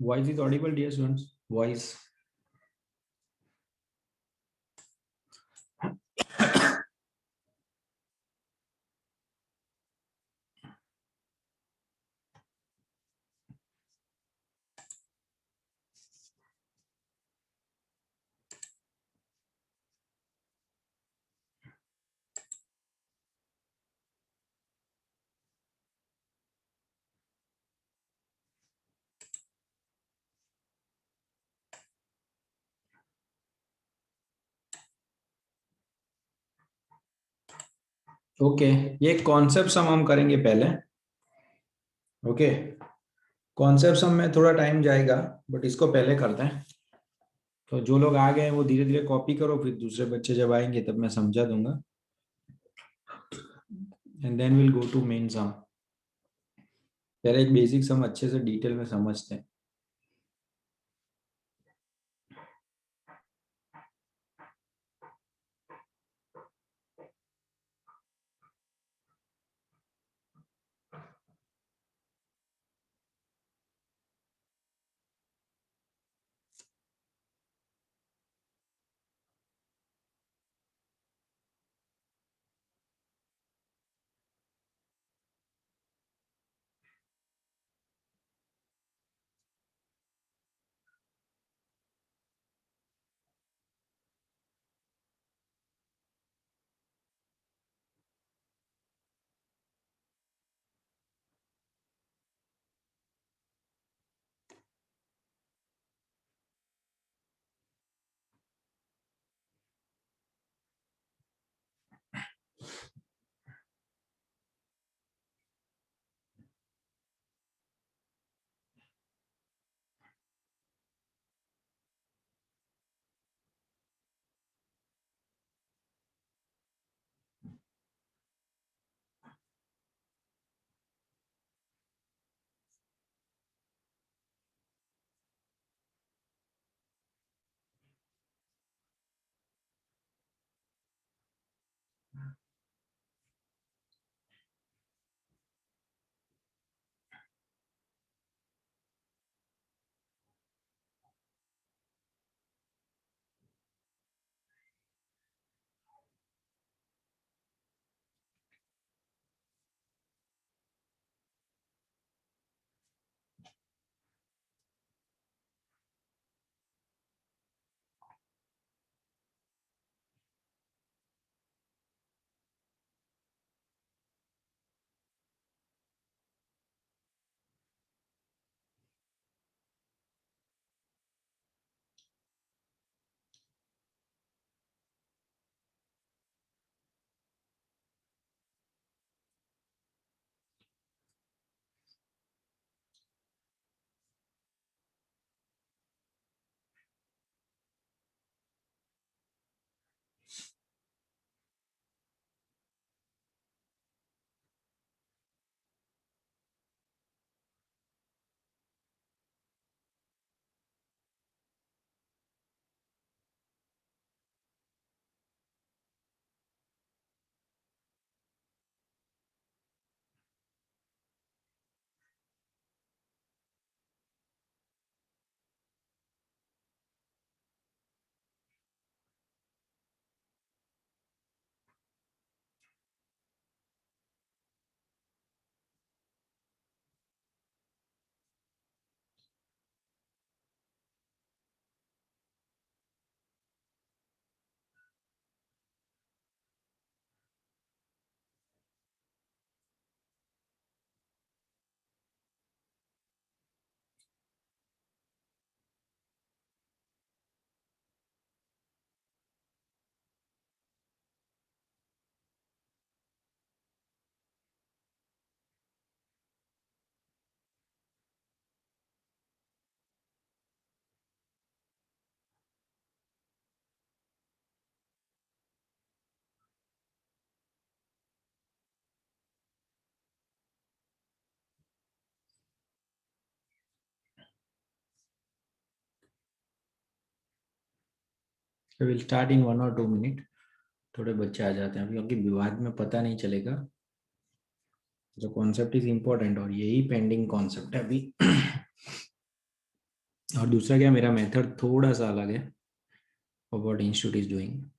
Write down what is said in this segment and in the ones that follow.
Voice is audible, dear students. Voice. Okay, ये concept सम हम करेंगे पहले। ओके, कॉन्सेप्ट सम में थोड़ा टाइम जाएगा, बट इसको पहले करते हैं। तो जो लोग आ गए हैं वो धीरे धीरे कॉपी करो, फिर दूसरे बच्चे जब आएंगे तब मैं समझा दूंगा, and then will go to main sum. पहले एक बेसिक सम अच्छे से डिटेल में समझते हैं। Will start in 1 or 2 minute. थोड़े बच्चे आ जाते हैं अभी, क्योंकि विवाद में पता नहीं चलेगा। जो कॉन्सेप्ट इज इम्पोर्टेंट, और यही पेंडिंग कॉन्सेप्ट है अभी। और दूसरा क्या, मेरा मेथड थोड़ा सा अलग है of what institute is doing.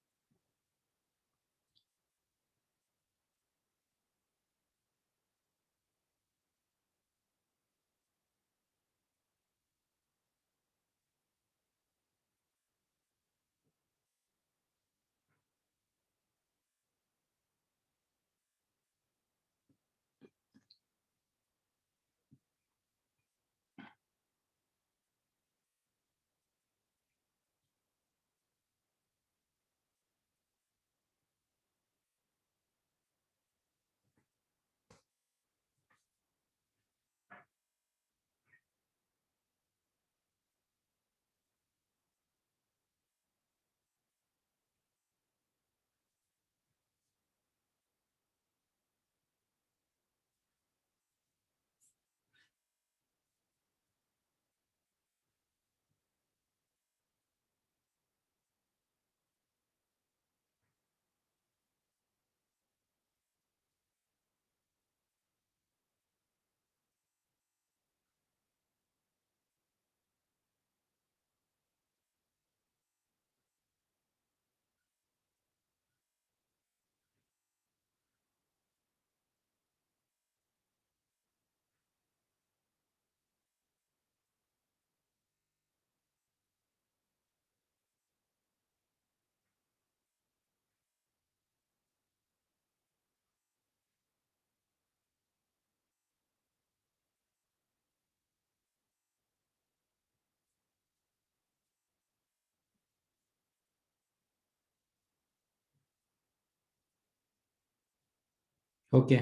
Okay.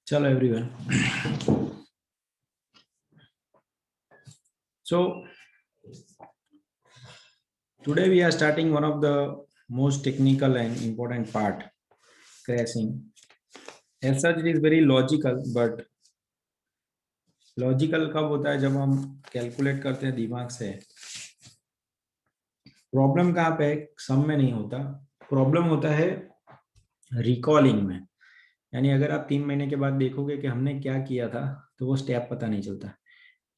Chalo everyone. So today we are starting one of the most technical and important part, crashing. As such, it is very logical, but logical कब होता है, जब हम calculate करते हैं दिमाग से. Problem कहाँ पे है, सम में नहीं होता. प्रॉब्लम होता है रिकॉलिंग में. यानी अगर आप 3 महीने के बाद देखोगे कि हमने क्या किया था, तो वो स्टेप पता नहीं चलता.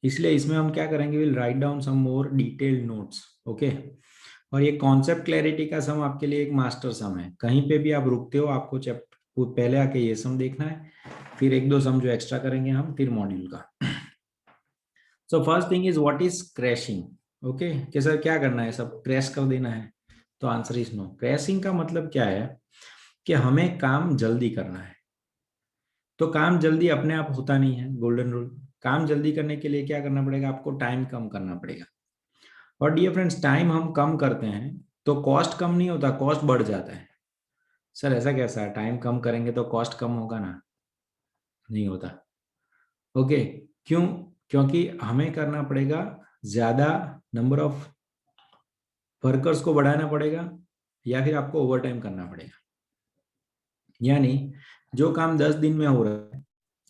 इसलिए इसमें हम क्या करेंगे, will write down some more detailed notes. Okay. और ये कॉन्सेप्ट क्लैरिटी का सम आपके लिए एक मास्टर सम है. कहीं पे भी आप रुकते हो, आपको चैप्टर पहले आके ये सम देखना है, फिर एक दो सम जो एक्स्ट्रा करेंगे हम, फिर मॉड्यूल का. So first thing is what is crashing. Okay, कि सर क्या करना है, सब क्रैश कर देना है. तो आंसर इज नो. क्रैशिंग का मतलब क्या है कि हमें काम जल्दी करना है. तो काम जल्दी अपने आप होता नहीं है, गोल्डन रूल. काम जल्दी करने के लिए क्या करना पड़ेगा, आपको टाइम कम करना पड़ेगा. और डियर फ्रेंड्स, टाइम हम कम करते हैं तो कॉस्ट कम नहीं होता, कॉस्ट बढ़ जाता है. सर ऐसा कैसा है, टाइम कम करेंगे तो कॉस्ट कम होगा ना? नहीं होता. ओके. क्यों? क्योंकि हमें करना पड़ेगा ज्यादा नंबर ऑफ वर्कर्स को बढ़ाना पड़ेगा, या फिर आपको ओवर टाइम करना पड़ेगा. यानी जो काम 10 दिन में हो रहा है,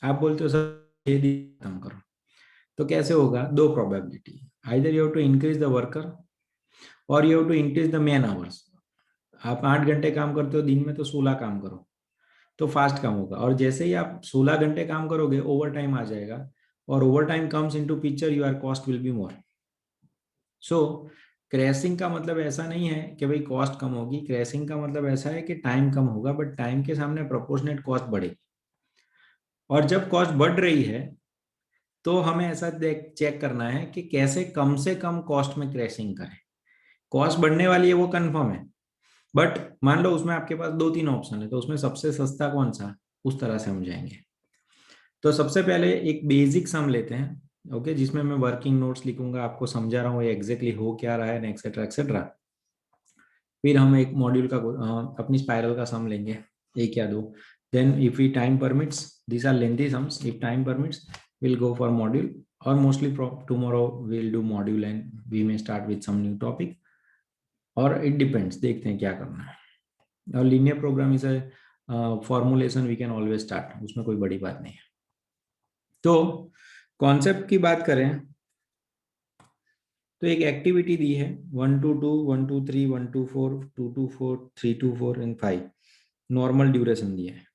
आप बोलते हो सर 6 दिन खत्म करो. तो कैसे होगा, दो probability. Either you have to increase the worker और you have to increase the man hours. आप 8 घंटे काम करते हो दिन में, तो 16 काम करो, तो फास्ट काम होगा. और जैसे ही आप 16 घंटे काम करोगे, ओवर टाइम आ जाएगा. और over time comes into picture, your cost will be more. So crashing का मतलब ऐसा नहीं है कि भाई कॉस्ट कम होगी. क्रैशिंग का मतलब ऐसा है कि टाइम कम होगा, बट टाइम के सामने प्रोपोर्शनेट कॉस्ट बढ़ेगी. और जब कॉस्ट बढ़ रही है, तो हमें ऐसा देख चेक करना है कि कैसे कम से कम कॉस्ट में क्रैशिंग करें. कॉस्ट बढ़ने वाली है वो कंफर्म है, बट मान लो उसमें आपके पास 2-3 ऑप्शन है, तो उसमें सबसे सस्ता कौन सा, उस तरह से हम जाएंगे. तो सबसे पहले एक बेसिक सम लेते हैं. ओके, जिसमें मैं वर्किंग नोट्स लिखूंगा, आपको समझा रहा हूँ ये एग्जैक्टली हो क्या रहा है, एक्सेट्रा एक्सेट्रा. फिर हम एक मॉड्यूल का अपनी स्पाइरल का सम लेंगे, एक या दो. Then if we time permits, these are lengthy sums, if time permits we'll go for module. Or mostly tomorrow we'll do module and we may start with some new topic. और it depends, देखते हैं क्या करना है. और linear program is formulation we can always start, उसमें कोई बड़ी बात नहीं है। तो कॉन्सेप्ट की बात करें तो एक एक्टिविटी दी है 1 to 2, 1 to 3, 1 to 4, 2 to 4, 3 to 4 and 5। Normal duration दिया है।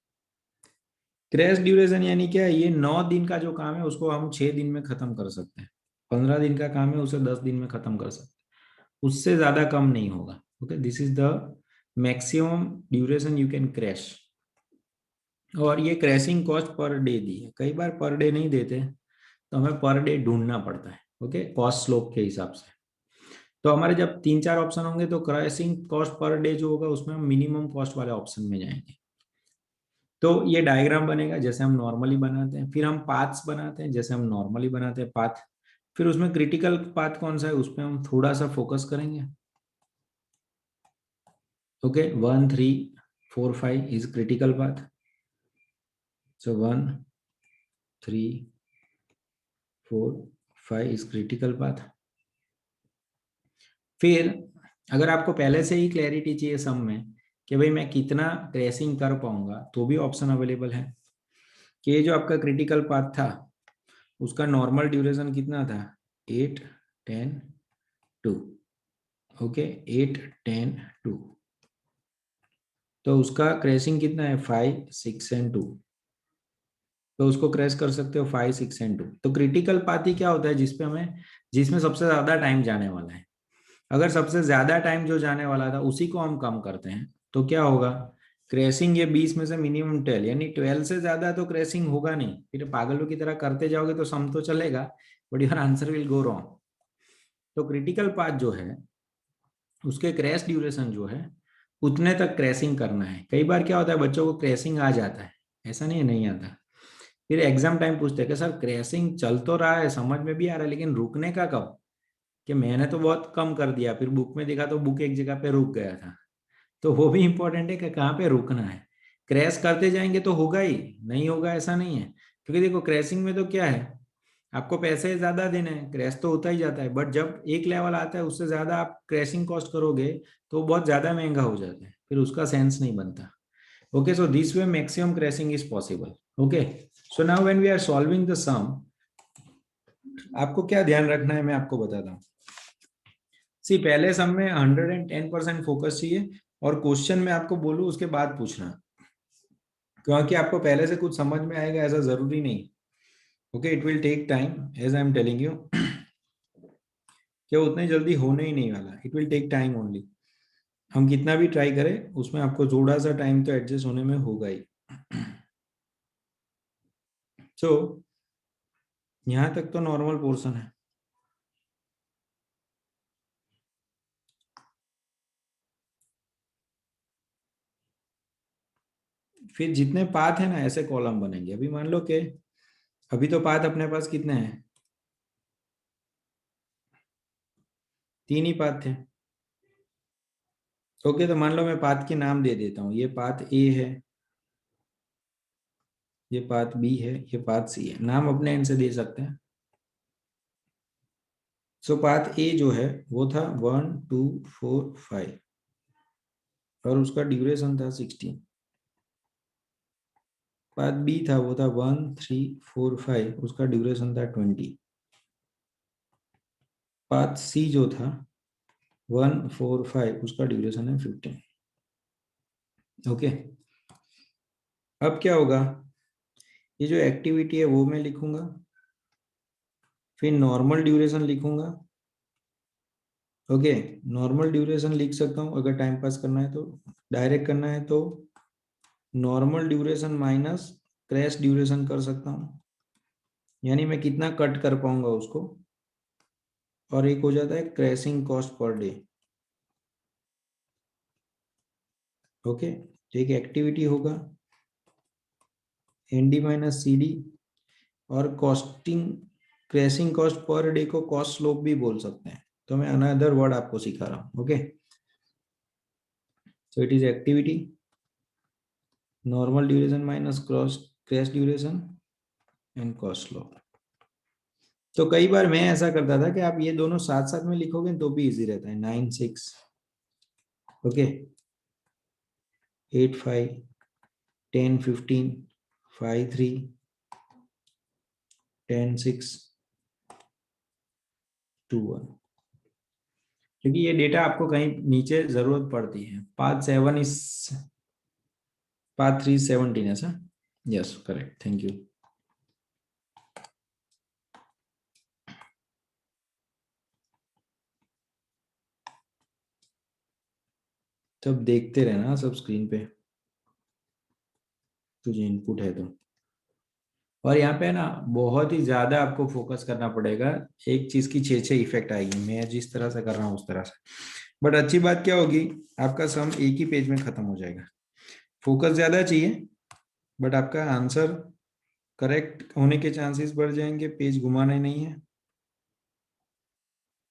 क्रैश ड्यूरेशन यानी क्या है, ये 9 दिन का जो काम है उसको हम 6 दिन में खत्म कर सकते हैं। 15 दिन का काम है उसे 10 दिन में खत्म कर सकते हैं, उससे ज्यादा कम नहीं होगा। Okay, this is the maximum duration you can crash. और ये क्रैशिंग कॉस्ट पर डे दी है, कई बार पर डे नहीं देते तो हमें पर डे ढूंढना पड़ता है। ओके, कॉस्ट स्लोप के हिसाब से। तो हमारे जब 3-4 ऑप्शन होंगे तो क्रैशिंग कॉस्ट पर डे जो होगा उसमें हम मिनिमम कॉस्ट वाले ऑप्शन में जाएंगे। तो ये डायग्राम बनेगा जैसे हम नॉर्मली बनाते हैं, फिर हम पाथ्स बनाते हैं जैसे हम नॉर्मली बनाते हैं पाथ। फिर उसमें क्रिटिकल पाथ कौन सा है उस पर हम थोड़ा सा फोकस करेंगे। Okay, 1, 3, 4, 5 is critical path. So 1, 3, 4, 5 is critical path. फिर अगर आपको पहले से ही क्लैरिटी चाहिए सम में कि भाई मैं कितना क्रैशिंग कर पाऊंगा, तो भी ऑप्शन अवेलेबल है कि ये जो आपका क्रिटिकल पाथ था उसका नॉर्मल ड्यूरेशन कितना था, 8, 10, 2। ओके, 8, 10, 2। तो उसका क्रैशिंग कितना है, 5, 6 एंड 2। तो उसको क्रैश कर सकते हो 5, 6 एंड 2। तो क्रिटिकल पाथ ही क्या होता है जिसमें सबसे ज्यादा टाइम जाने वाला है। अगर सबसे ज्यादा टाइम जो जाने वाला था उसी को हम कम करते हैं तो क्या होगा, क्रैशिंग ये 20 में से मिनिमम 12, यानी 12 से ज्यादा तो क्रैशिंग होगा नहीं। फिर पागलों की तरह करते जाओगे तो सम तो चलेगा but your answer will go wrong. तो क्रिटिकल पाथ जो है उसके क्रैश ड्यूरेशन जो है उतने तक क्रैशिंग करना है। कई बार क्या होता है बच्चों को क्रैशिंग आ जाता है, ऐसा नहीं है नहीं आता। फिर एग्जाम टाइम पूछते हैं कि सर क्रैशिंग चल तो रहा है, समझ में भी आ रहा है, लेकिन रुकने का कब, कि मैंने तो बहुत कम कर दिया, फिर बुक में देखा तो बुक एक जगह पे रुक गया था। तो वो भी इंपॉर्टेंट है कि कहाँ पे रुकना है। क्रैश करते जाएंगे तो होगा ही, नहीं होगा ऐसा नहीं है। क्योंकि देखो क्रैशिंग में तो क्या है, आपको पैसे ज्यादा देने हैं, क्रैश तो होता ही जाता है, बट जब एक लेवल आता है उससे ज्यादा आप क्रैशिंग कॉस्ट करोगे तो वो बहुत ज्यादा महंगा हो जाता है, फिर उसका सेंस नहीं बनता। Okay, so this way maximum crashing is possible. Okay, so now when we are solving the sum, आपको क्या ध्यान रखना है मैं आपको बताता हूँ। सी, पहले सम में 110% फोकस चाहिए, और क्वेश्चन में आपको बोलूँ उसके बाद पूछना, क्योंकि आपको पहले से कुछ समझ में आएगा ऐसा जरूरी नहीं। Okay, it will take time as I am telling you, कि उतने जल्दी होने ही नहीं वाला, it will take time only. हम कितना भी ट्राई करें उसमें आपको थोड़ा सा टाइम तो एडजस्ट होने में होगा ही। सो यहाँ तक तो नॉर्मल पोर्शन है। फिर जितने पाथ है ना ऐसे कॉलम बनेंगे। अभी मान लो कि अभी तो पाथ अपने पास कितने हैं, 3 ही पाथ थे। ओके, तो मान लो मैं पाथ के नाम दे देता हूँ, ये पाथ ए है, ये पाथ बी है, ये पाथ सी है, नाम अपने एंड से दे सकते हैं। सो पाथ ए जो है वो था 1, 2, 4, 5 और उसका ड्यूरेशन था 16। पाथ बी था वो था 1, 3, 4, 5, उसका ड्यूरेशन था 20। पाथ सी जो था 1, 4, 5, उसका ड्यूरेशन है 15। ओके, अब क्या होगा, ये जो एक्टिविटी है वो मैं लिखूंगा, फिर नॉर्मल ड्यूरेशन लिखूंगा। ओके, नॉर्मल ड्यूरेशन लिख सकता हूँ अगर टाइम पास करना है तो, डायरेक्ट करना है तो normal duration minus crash duration कर सकता हूँ, यानी मैं कितना कट कर पाऊंगा उसको, और एक हो जाता है crashing cost per day. Okay, एक एक्टिविटी होगा एनडी माइनस सी डी, और costing crashing cost per day को कॉस्ट स्लोप भी बोल सकते हैं। तो मैं अनदर वर्ड आपको सिखा रहा हूँ। Okay, so it is activity normal duration minus crash duration and cost slope. तो कई बार मैं ऐसा करता था कि आप ये दोनों साथ साथ में लिखोगे तो भी इजी रहता है। 9, 6, ओके, 8, 5, 10 15 5 3 10 6 2 1, क्योंकि ये डेटा आपको कहीं नीचे जरूरत पड़ती है। पाथ 7 इज पाथ 3 17 है sir. Yes correct, thank you. सब देखते रहना सब स्क्रीन पे, तुझे इनपुट है तो। और यहाँ पे ना बहुत ही ज्यादा आपको फोकस करना पड़ेगा, एक चीज की छह छह इफेक्ट आएगी, मैं जिस तरह से कर रहा हूँ उस तरह से। बट अच्छी बात क्या होगी, आपका सम एक ही पेज में खत्म हो जाएगा। फोकस ज्यादा चाहिए, बट आपका आंसर करेक्ट होने के चांसेस बढ़ जाएंगे, पेज घुमाना नहीं है,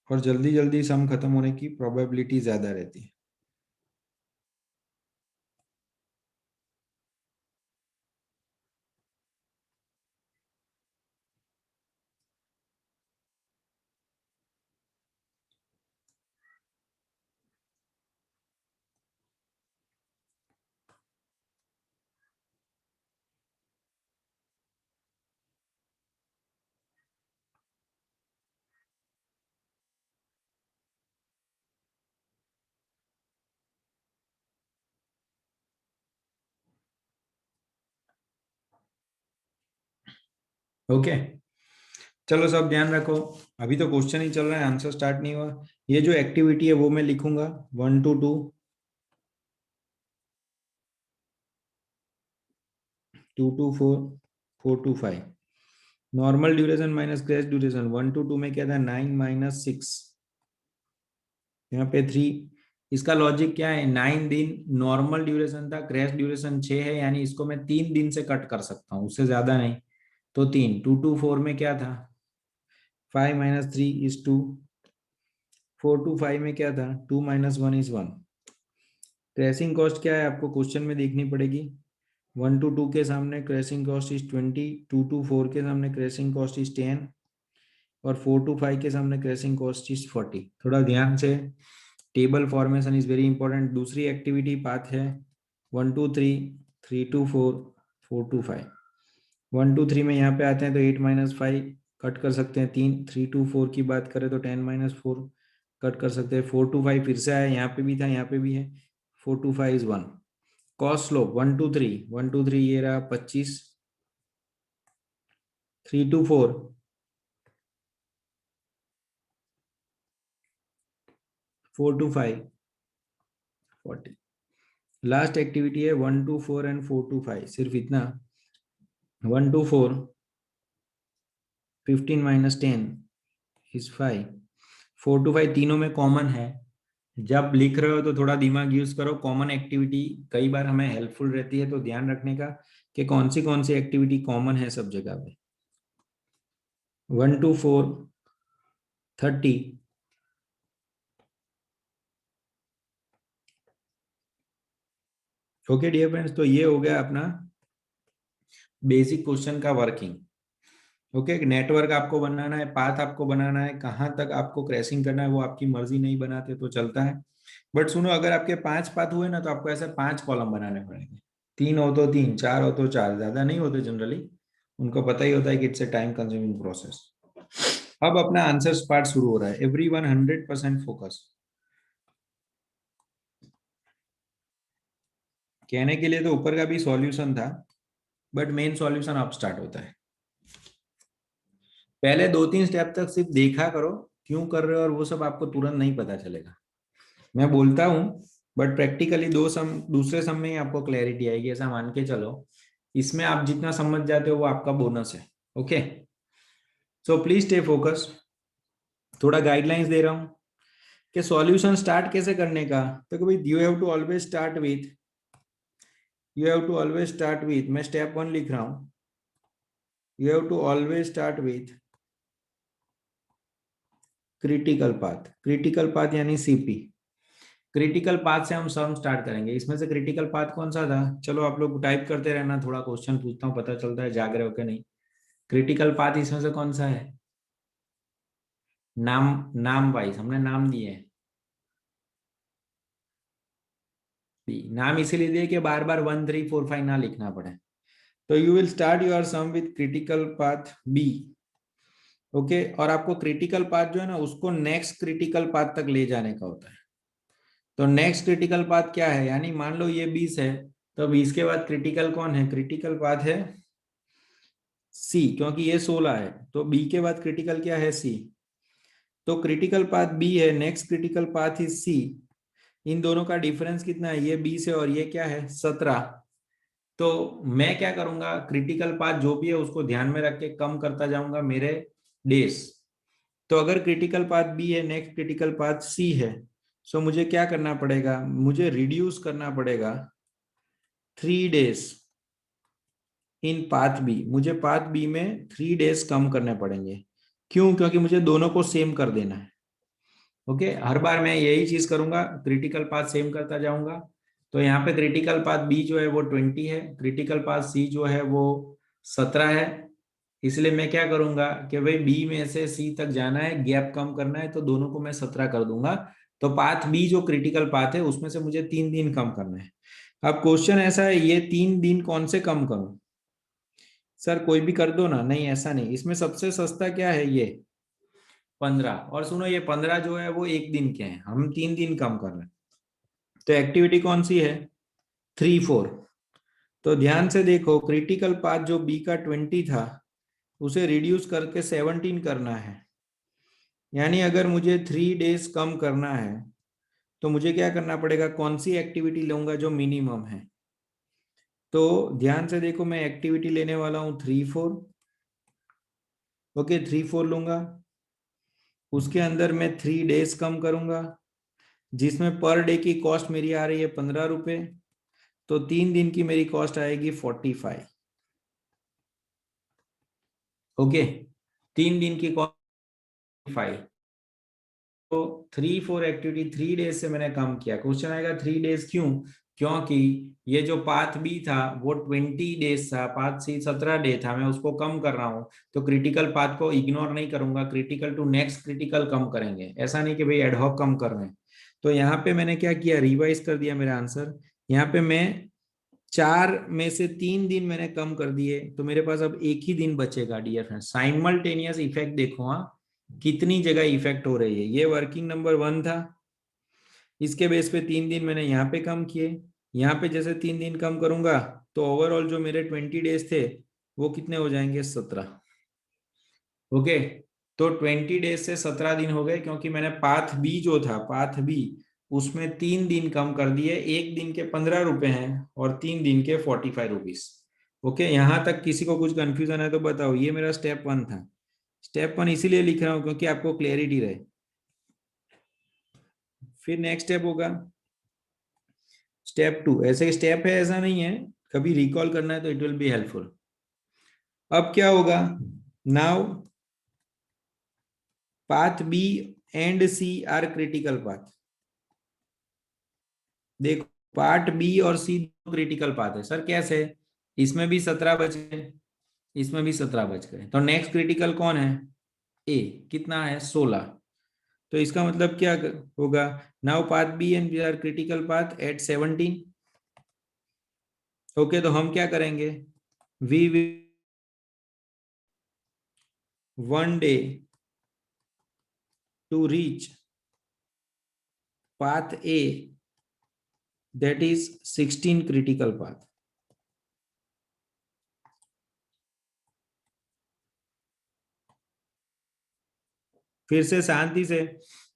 और जल्दी जल्दी सम खत्म होने की प्रोबेबिलिटी ज्यादा रहती है। ओके, चलो सब ध्यान रखो। अभी तो क्वेश्चन ही चल रहा है, आंसर स्टार्ट नहीं हुआ। ये जो एक्टिविटी है वो मैं लिखूंगा 1 to 2, 2 to 4, 4 to 5। Normal duration minus crash duration, 1 to 2 में क्या था, 9 minus 6, यहाँ पे 3। इसका लॉजिक क्या है, 9 दिन नॉर्मल ड्यूरेशन था, क्रैश ड्यूरेशन 6 है, यानी इसको मैं 3 दिन से कट कर सकता हूँ, उससे ज्यादा नहीं। तो 3, 2 to 4 में क्या था, 5 minus 3 is 2। 4 to 5 में क्या था, 2 minus 1 is 1। क्रैशिंग कॉस्ट क्या है आपको क्वेश्चन में देखनी पड़ेगी। 1 to 2 के सामने क्रैशिंग कॉस्ट इज 20, 2 to 4 के सामने क्रैशिंग कॉस्ट इज 10, और 4 to 5 के सामने क्रैशिंग कॉस्ट इज 40। थोड़ा ध्यान से, table formation is very important. दूसरी एक्टिविटी पाथ है 1 to 3, 3 to 4, 4 to 5। 1 to 3 में यहाँ पे आते हैं तो 8 minus 5 कट कर सकते हैं 3। 3 to 4 की बात करें तो 10 minus 4 कट कर सकते हैं। 4 to 5 फिर से आया, यहाँ पे भी था यहाँ पे भी है। 4 to 5 is 1। Cost slope 1 to 3, 1 to 3 ये रहा 25। 3 to 4, 4 to 5, 40। लास्ट एक्टिविटी है 1 to 4 एंड 4 to 5, सिर्फ इतना। 1 to 4, 15 minus 10 is 5। 4 to 5 तीनों में कॉमन है। जब लिख रहे हो तो थोड़ा दिमाग यूज करो, कॉमन एक्टिविटी कई बार हमें हेल्पफुल रहती है, तो ध्यान रखने का कि कौन सी एक्टिविटी कॉमन है सब जगह पे। 1 to 4, 30। ओके डियर फ्रेंड्स, तो ये हो गया अपना बेसिक क्वेश्चन का वर्किंग। ओके, नेटवर्क आपको बनाना है, पाथ आपको बनाना है, कहाँ तक आपको क्रैशिंग करना है वो आपकी मर्जी, नहीं बनाते तो चलता है। बट सुनो, अगर आपके 5 पाथ हुए ना तो आपको ऐसे 5 कॉलम बनाने पड़ेंगे। 3 हो तो 3, 4 हो तो 4, ज्यादा नहीं होते जनरली। उनको पता ही होता है कि it's a time consuming process. अब अपना आंसर्स पार्ट शुरू हो रहा है। Everyone 100% focus. कहने के लिए तो ऊपर का भी सॉल्यूशन था, बट मेन सॉल्यूशन अब स्टार्ट होता है। पहले 2-3 स्टेप तक सिर्फ देखा करो क्यों कर रहे हो, और वो सब आपको तुरंत नहीं पता चलेगा। मैं बोलता हूँ, बट प्रैक्टिकली दूसरे सम में ही आपको क्लैरिटी आएगी, ऐसा मान के चलो। इसमें आप जितना समझ जाते हो वो आपका बोनस है। Okay, so please stay focus. थोड़ा गाइडलाइंस दे रहा हूँ कि सॉल्यूशन स्टार्ट कैसे करने का। तो भाई you have to always start with, मैं स्टेप 1 लिख रहा हूँ। You have to always start with critical path. Critical path यानी सीपी। क्रिटिकल पाथ से हम सम स्टार्ट करेंगे। इसमें से क्रिटिकल पाथ कौन सा था, चलो आप लोग टाइप करते रहना, थोड़ा क्वेश्चन पूछता हूँ, पता चलता है जाग रहे हो कि नहीं। क्रिटिकल पाथ इसमें से कौन सा है, नाम नाम वाइज हमने नाम दिए हैं। बी नाम इसीलिए दिए कि बार बार 1 3 4 5 ना लिखना पड़े। तो you will start your sum with critical path B. Okay, और आपको क्रिटिकल पाथ जो है ना उसको नेक्स्ट क्रिटिकल पाथ तक ले जाने का होता है। तो नेक्स्ट क्रिटिकल पाथ क्या है, यानी मान लो ये 20 है, तो 20 के बाद क्रिटिकल कौन है, क्रिटिकल पाथ है सी, क्योंकि ये 16 है तो बी के बाद क्रिटिकल क्या है, सी। तो क्रिटिकल पाथ बी है, next critical path is C. इन दोनों का डिफरेंस कितना है, ये 20 है और ये क्या है 17। तो मैं क्या करूंगा, क्रिटिकल पाथ जो भी है उसको ध्यान में रख के कम करता जाऊंगा मेरे डेज। तो अगर क्रिटिकल पाथ बी है, नेक्स्ट क्रिटिकल पाथ सी है, सो मुझे क्या करना पड़ेगा, मुझे रिड्यूस करना पड़ेगा 3 डेज इन पाथ बी। मुझे पाथ बी में 3 डेज कम करने पड़ेंगे। क्यों, क्योंकि मुझे दोनों को सेम कर देना है। ओके, हर बार मैं यही चीज करूंगा, क्रिटिकल पाथ सेम करता जाऊंगा। तो यहाँ पे क्रिटिकल पाथ बी जो है वो 20 है, क्रिटिकल पाथ सी जो है वो 17 है। इसलिए मैं क्या करूंगा कि भाई बी में से सी तक जाना है, गैप कम करना है, तो दोनों को मैं 17 कर दूंगा। तो पाथ बी जो क्रिटिकल पाथ है उसमें से मुझे 3 दिन कम करना है। अब क्वेश्चन ऐसा है, ये 3 दिन कौन से कम करूं, सर कोई भी कर दो ना, नहीं ऐसा नहीं, इसमें सबसे सस्ता क्या है, ये 15। और सुनो, ये 15 जो है वो एक दिन के हैं, हम 3 दिन कम कर रहे हैं। तो एक्टिविटी कौन सी है, 3 4। तो ध्यान से देखो, क्रिटिकल पाथ जो बी का 20 था उसे रिड्यूस करके 17 करना है। यानी अगर मुझे 3 डेज कम करना है तो मुझे क्या करना पड़ेगा, कौन सी एक्टिविटी लूंगा जो मिनिमम है। तो ध्यान से देखो, मैं एक्टिविटी लेने वाला हूं 3 4। ओके, 3 4 लूंगा, उसके अंदर मैं 3 डेज कम करूंगा, जिसमें पर डे की कॉस्ट मेरी आ रही है 15 रुपए। तो 3 दिन की मेरी कॉस्ट आएगी 45। ओके, 3 दिन की कॉस्ट 5। तो 3 4 एक्टिविटी 3 डेज से मैंने कम किया। क्वेश्चन आएगा 3 डेज क्यों, क्योंकि ये जो पाथ बी था वो 20 डेज था, पाथ सी 17 डे था, मैं उसको कम कर रहा हूँ। तो क्रिटिकल पाथ को इग्नोर नहीं करूंगा, क्रिटिकल टू नेक्स्ट क्रिटिकल कम करेंगे, ऐसा नहीं कि भाई एडहॉक कम कर रहे हैं। तो यहाँ पे मैंने क्या किया, रिवाइज कर दिया मेरा आंसर। यहाँ पे मैं 4 में से 3 दिन मैंने कम कर दिए, तो मेरे पास अब एक ही दिन बचेगा डियर फ्रेंड्स। साइमल्टेनियस इफेक्ट देखो, हाँ कितनी जगह इफेक्ट हो रही है। ये वर्किंग नंबर 1 था, इसके बेस पे 3 दिन मैंने यहाँ पे कम किए। यहाँ पे जैसे 3 दिन कम करूंगा तो ओवरऑल जो मेरे 20 डेज थे वो कितने हो जाएंगे, 17। ओके, तो 20 डेज से 17 दिन हो गए, क्योंकि मैंने पाथ बी जो था, पाथ बी उसमें 3 दिन कम कर दिए। एक दिन के 15 रुपए हैं और 3 दिन के 45 रुपीज। ओके, यहां तक किसी को कुछ कंफ्यूजन है तो बताओ। ये मेरा स्टेप 1 था। स्टेप 1 इसीलिए लिख रहा हूं क्योंकि आपको क्लियरिटी रहे। फिर नेक्स्ट स्टेप होगा स्टेप 2। ऐसे स्टेप है ऐसा नहीं है, कभी रिकॉल करना है तो इट विल बी हेल्पफुल। अब क्या होगा, now path B and C are critical path. देखो, पार्ट बी और सी क्रिटिकल पाथ है, सर कैसे, इसमें भी 17 बच गए, इसमें भी 17 बच गए, तो नेक्स्ट क्रिटिकल कौन है, ए, कितना है 16। तो इसका मतलब क्या होगा, now path B and B are critical path at 17। Okay, तो हम क्या करेंगे, we will 1 day to reach path A, that is 16 critical path. फिर से शांति से,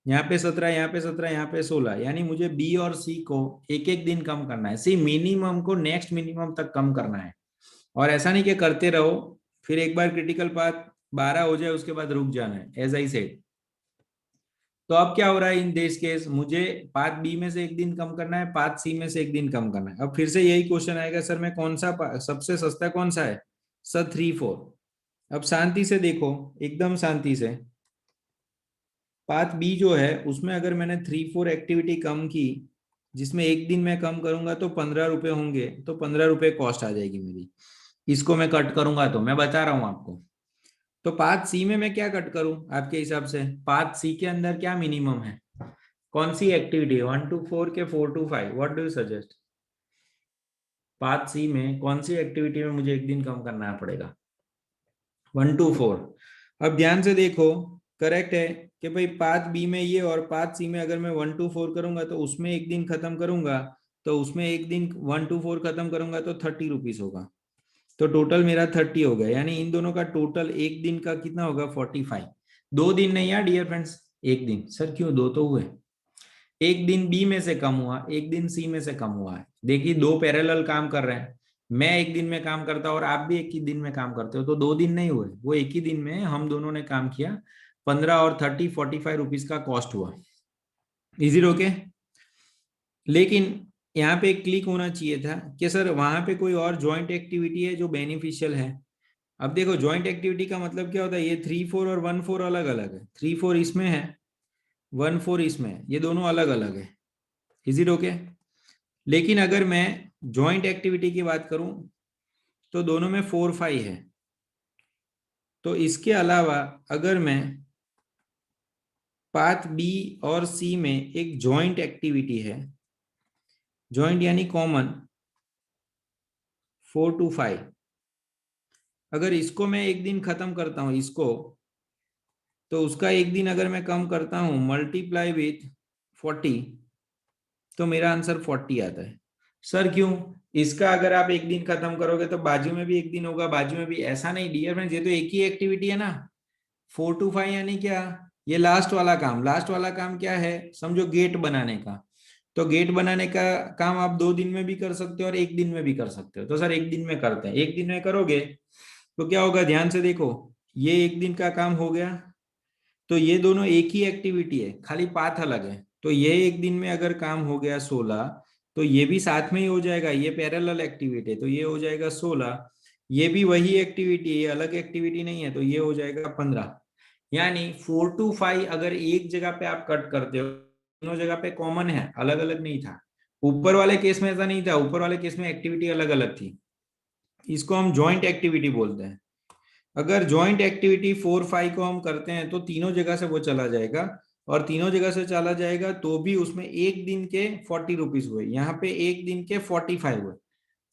यहाँ पे 17, यहाँ पे 17, यहाँ पे 16, यानी मुझे बी और सी को एक एक दिन कम करना है। सी मिनिमम को नेक्स्ट मिनिमम तक कम करना है, और ऐसा नहीं कि करते रहो फिर एक बार क्रिटिकल पाथ 12 हो जाए उसके बाद रुक जाना है, एज आई सेड। तो अब क्या हो रहा है इन दिस केस, मुझे पाथ बी में से एक दिन कम करना है, पाथ सी में से एक दिन कम करना है। अब फिर से यही क्वेश्चन आएगा, सर मैं कौन सा सबसे सस्ता कौन सा है, सर 3 4। अब शांति से देखो, एकदम शांति से, पाथ बी जो है उसमें अगर मैंने 3 4 एक्टिविटी कम की, जिसमें एक दिन मैं कम करूंगा तो 15 रुपए होंगे, तो 15 रुपए कॉस्ट आ जाएगी मेरी। इसको मैं कट करूंगा, तो मैं बता रहा हूं आपको। तो पाथ सी में मैं क्या कट करूं आपके हिसाब से, पाथ सी के अंदर क्या मिनिमम है, कौन सी एक्टिविटी 1 to 4 के 4 to 5, what do you suggest? Path C में कौन सी एक्टिविटी में मुझे एक दिन कम करना पड़ेगा? 1 to 4। अब ध्यान से देखो, करेक्ट है कि भाई पाथ बी में ये और पाथ सी में अगर मैं 1 to 4 करूंगा तो उसमें एक दिन खत्म करूंगा, तो उसमें एक दिन 1 to 4 खत्म करूंगा तो 30 रुपीज होगा। तो टोटल मेरा 30 हो गया, यानी इन दोनों का टोटल एक दिन का कितना होगा? 45। 2 दिन नहीं यार डियर फ्रेंड्स, एक दिन। सर क्यों? दो तो हुए। एक दिन बी में से कम हुआ, एक दिन सी में से कम हुआ है। देखिए दो पैरेलल काम कर रहे हैं, मैं एक दिन में काम करता हूं और आप भी एक ही दिन में काम करते हो, तो 2 दिन नहीं हुए, वो एक ही दिन में हम दोनों ने काम किया। 15 और 30 45 रुपीज का कॉस्ट हुआ। Is it okay? लेकिन यहाँ पे एक क्लिक होना चाहिए था कि सर वहां पे कोई और ज्वाइंट एक्टिविटी है जो बेनिफिशियल है। अब देखो ज्वाइंट एक्टिविटी का मतलब क्या होता है, ये 3 4 और 1 4 अलग अलग है। 3 4 इसमें है, 1 4 इसमें है, ये दोनों अलग अलग है। Is it okay? लेकिन अगर मैं ज्वाइंट एक्टिविटी की बात करूं तो दोनों में 4 5 है। तो इसके अलावा अगर मैं पाथ बी और सी में एक ज्वाइंट एक्टिविटी है, ज्वाइंट यानी कॉमन, 4 to 5, अगर इसको मैं एक दिन खत्म करता हूं इसको, तो उसका एक दिन अगर मैं कम करता हूं मल्टीप्लाई विथ 40, तो मेरा आंसर 40 आता है। सर क्यों? इसका अगर आप एक दिन खत्म करोगे तो बाजू में भी एक दिन होगा, बाजू में भी। ऐसा नहीं डियर फ्रेंड्स, ये तो एक ही एक्टिविटी है ना। 4 to 5 यानी क्या? ये लास्ट वाला काम। लास्ट वाला काम क्या है? समझो गेट बनाने का। तो गेट बनाने का काम आप 2 दिन में भी कर सकते हो और एक दिन में भी कर सकते हो। तो सर एक दिन में करते हैं। एक दिन में करोगे तो क्या होगा? ध्यान से देखो, ये एक दिन का काम हो गया, तो ये दोनों एक ही एक्टिविटी है, खाली पाथ अलग है। तो ये एक दिन में अगर काम हो गया 16, तो ये भी साथ में ही हो जाएगा, ये पैरेलल एक्टिविटी है तो ये हो जाएगा 16। ये भी वही एक्टिविटी है, अलग एक्टिविटी नहीं है, तो ये हो जाएगा 15। यानी 4 to 5 अगर एक जगह पे आप कट करते हो, दोनों जगह पे कॉमन है, अलग अलग नहीं था। ऊपर वाले केस में ऐसा नहीं था, ऊपर वाले केस में एक्टिविटी अलग अलग थी। इसको हम ज्वाइंट एक्टिविटी बोलते हैं। अगर ज्वाइंट एक्टिविटी 4 5 को हम करते हैं तो तीनों जगह से वो चला जाएगा, और तीनों जगह से चला जाएगा तो भी उसमें एक दिन के 40 रुपीज हुए, यहाँ पे एक दिन के 45 हुए।